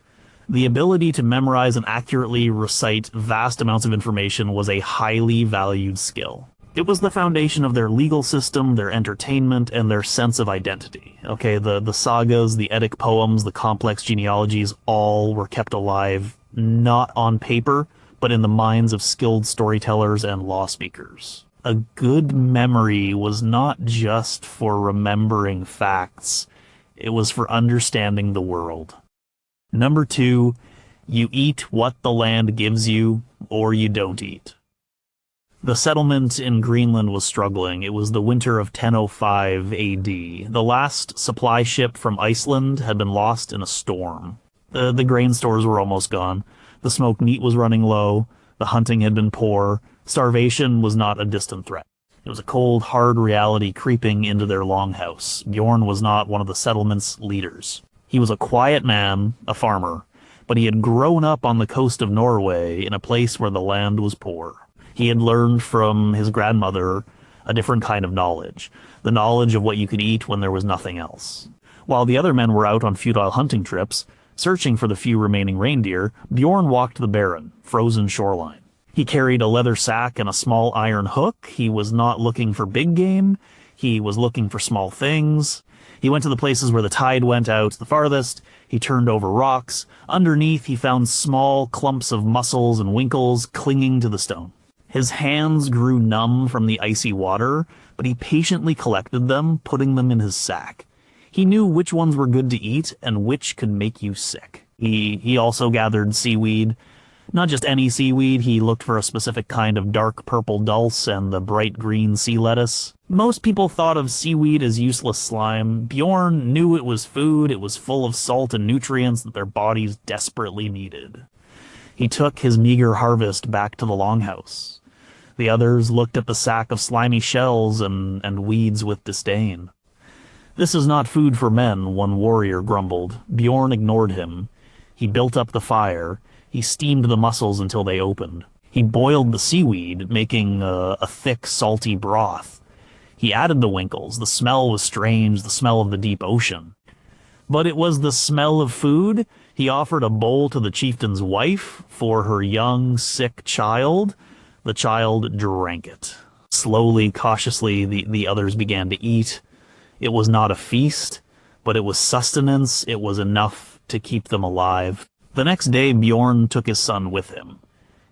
The ability to memorize and accurately recite vast amounts of information was a highly valued skill. It was the foundation of their legal system, their entertainment, and their sense of identity. Okay, the sagas, the Eddic poems, the complex genealogies, all were kept alive, not on paper, but in the minds of skilled storytellers and law speakers. A good memory was not just for remembering facts, it was for understanding the world. Number 2, you eat what the land gives you, or you don't eat. The settlement in Greenland was struggling. It was the winter of 1005 AD. The last supply ship from Iceland had been lost in a storm. The grain stores were almost gone. The smoked meat was running low. The hunting had been poor. Starvation was not a distant threat. It was a cold, hard reality creeping into their longhouse. Bjorn was not one of the settlement's leaders. He was a quiet man, a farmer, but he had grown up on the coast of Norway in a place where the land was poor. He had learned from his grandmother a different kind of knowledge, the knowledge of what you could eat when there was nothing else. While the other men were out on futile hunting trips, searching for the few remaining reindeer, Bjorn walked the barren, frozen shoreline. He carried a leather sack and a small iron hook. He was not looking for big game. He was looking for small things. He went to the places where the tide went out the farthest. He turned over rocks. Underneath, he found small clumps of mussels and winkles clinging to the stone. His hands grew numb from the icy water, but he patiently collected them, putting them in his sack. He knew which ones were good to eat and which could make you sick. He also gathered seaweed. Not just any seaweed, he looked for a specific kind of dark purple dulse and the bright green sea lettuce. Most people thought of seaweed as useless slime. Bjorn knew it was food, it was full of salt and nutrients that their bodies desperately needed. He took his meager harvest back to the longhouse. The others looked at the sack of slimy shells and weeds with disdain. "This is not food for men," one warrior grumbled. Bjorn ignored him. He built up the fire. He steamed the mussels until they opened. He boiled the seaweed, making a thick, salty broth. He added the winkles. The smell was strange, the smell of the deep ocean. But it was the smell of food. He offered a bowl to the chieftain's wife for her young, sick child. The child drank it. Slowly, cautiously, the others began to eat. It was not a feast, but it was sustenance. It was enough to keep them alive. The next day, Bjorn took his son with him.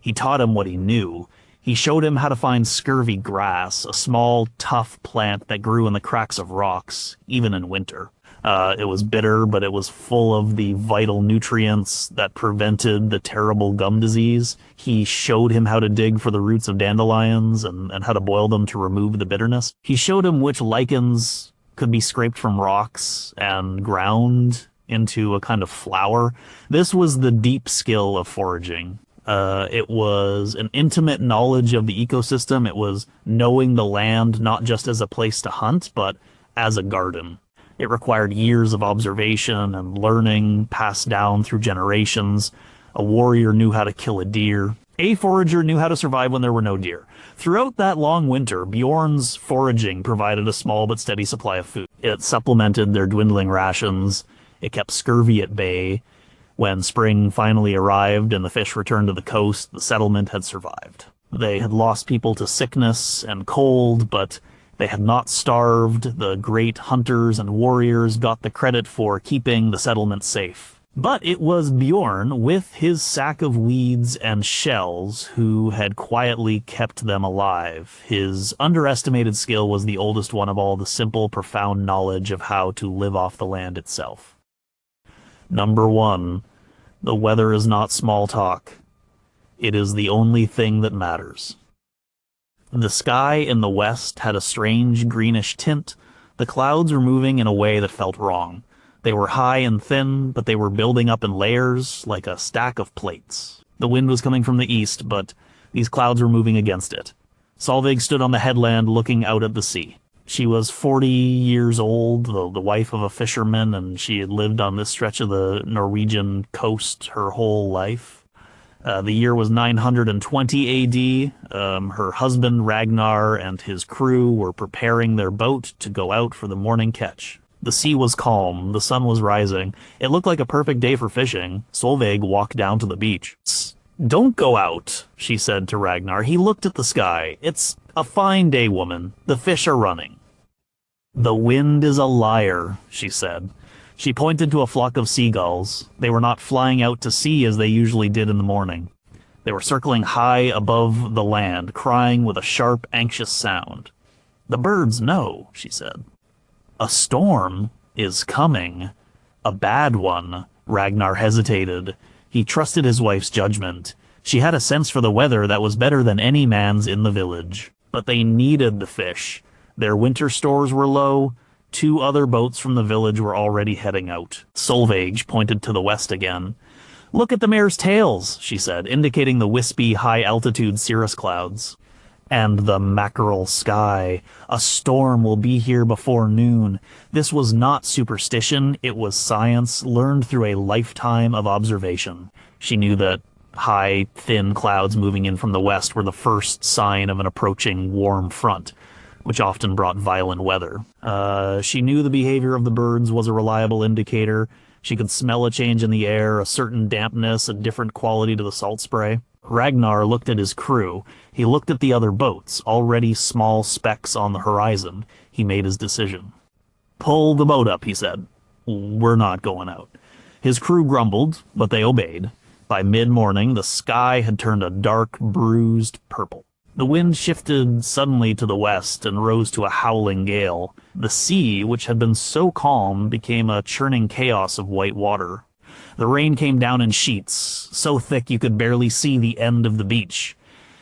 He taught him what he knew. He showed him how to find scurvy grass, a small, tough plant that grew in the cracks of rocks, even in winter. It was bitter, but it was full of the vital nutrients that prevented the terrible gum disease. He showed him how to dig for the roots of dandelions and how to boil them to remove the bitterness. He showed him which lichens could be scraped from rocks and ground into a kind of flour. This was the deep skill of foraging. It was an intimate knowledge of the ecosystem. It was knowing the land not just as a place to hunt, but as a garden. It required years of observation and learning passed down through generations. A warrior knew how to kill a deer. A forager knew how to survive when there were no deer. Throughout that long winter, Bjorn's foraging provided a small but steady supply of food. It supplemented their dwindling rations. It kept scurvy at bay. When spring finally arrived and the fish returned to the coast, the settlement had survived. They had lost people to sickness and cold, but they had not starved. The great hunters and warriors got the credit for keeping the settlement safe. But it was Bjorn, with his sack of weeds and shells, who had quietly kept them alive. His underestimated skill was the oldest one of all the simple, profound knowledge of how to live off the land itself. Number 1, the weather is not small talk. It is the only thing that matters. The sky in the west had a strange greenish tint. The clouds were moving in a way that felt wrong. They were high and thin, but they were building up in layers like a stack of plates. The wind was coming from the east, but these clouds were moving against it. Solveig stood on the headland looking out at the sea. She was 40 years old, the wife of a fisherman, and she had lived on this stretch of the Norwegian coast her whole life. The year was 920 AD. Her husband Ragnar and his crew were preparing their boat to go out for the morning catch. The sea was calm, the sun was rising. It looked like a perfect day for fishing. Solveig walked down to the beach. "Don't go out," she said to Ragnar. He looked at the sky. "It's a fine day, woman. The fish are running." "The wind is a liar," she said. She pointed to a flock of seagulls. They were not flying out to sea as they usually did in the morning. They were circling high above the land, crying with a sharp, anxious sound. "The birds know," she said. "A storm is coming. A bad one." Ragnar hesitated. He trusted his wife's judgment. She had a sense for the weather that was better than any man's in the village. But they needed the fish. Their winter stores were low. 2 other boats from the village were already heading out. Solveig pointed to the west again. "Look at the mare's tails," she said, indicating the wispy, high-altitude cirrus clouds. "And the mackerel sky. A storm will be here before noon." This was not superstition, it was science, learned through a lifetime of observation. She knew that high, thin clouds moving in from the west were the first sign of an approaching warm front, which often brought violent weather. She knew the behavior of the birds was a reliable indicator. She could smell a change in the air, a certain dampness, a different quality to the salt spray. Ragnar looked at his crew. He looked at the other boats, already small specks on the horizon. He made his decision. "Pull the boat up," he said. "We're not going out." His crew grumbled, but they obeyed. By mid-morning, the sky had turned a dark, bruised purple. The wind shifted suddenly to the west and rose to a howling gale. The sea, which had been so calm, became a churning chaos of white water. The rain came down in sheets, so thick you could barely see the end of the beach.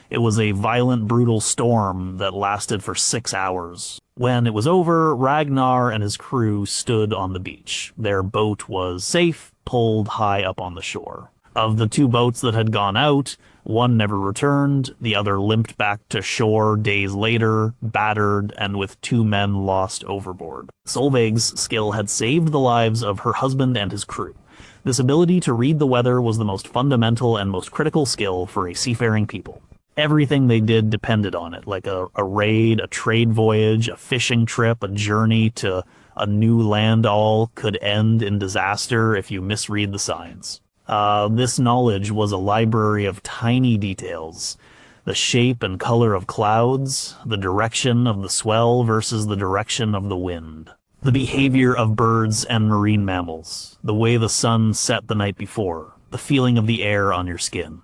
It was a violent, brutal storm that lasted for 6 hours. When it was over, Ragnar and his crew stood on the beach. Their boat was safe, pulled high up on the shore. Of the 2 boats that had gone out, one never returned, the other limped back to shore days later, battered and with 2 men lost overboard. Solveig's skill had saved the lives of her husband and his crew. This ability to read the weather was the most fundamental and most critical skill for a seafaring people. Everything they did depended on it, like a raid, a trade voyage, a fishing trip, a journey to a new land, all could end in disaster if you misread the signs. This knowledge was a library of tiny details. The shape and color of clouds, the direction of the swell versus the direction of the wind. The behavior of birds and marine mammals, the way the sun set the night before, the feeling of the air on your skin.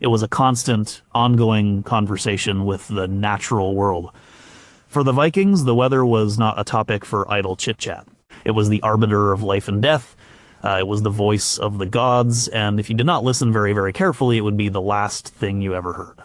It was a constant, ongoing conversation with the natural world. For the Vikings, the weather was not a topic for idle chit-chat. It was the arbiter of life and death. It was the voice of the gods, and if you did not listen very, very carefully, it would be the last thing you ever heard.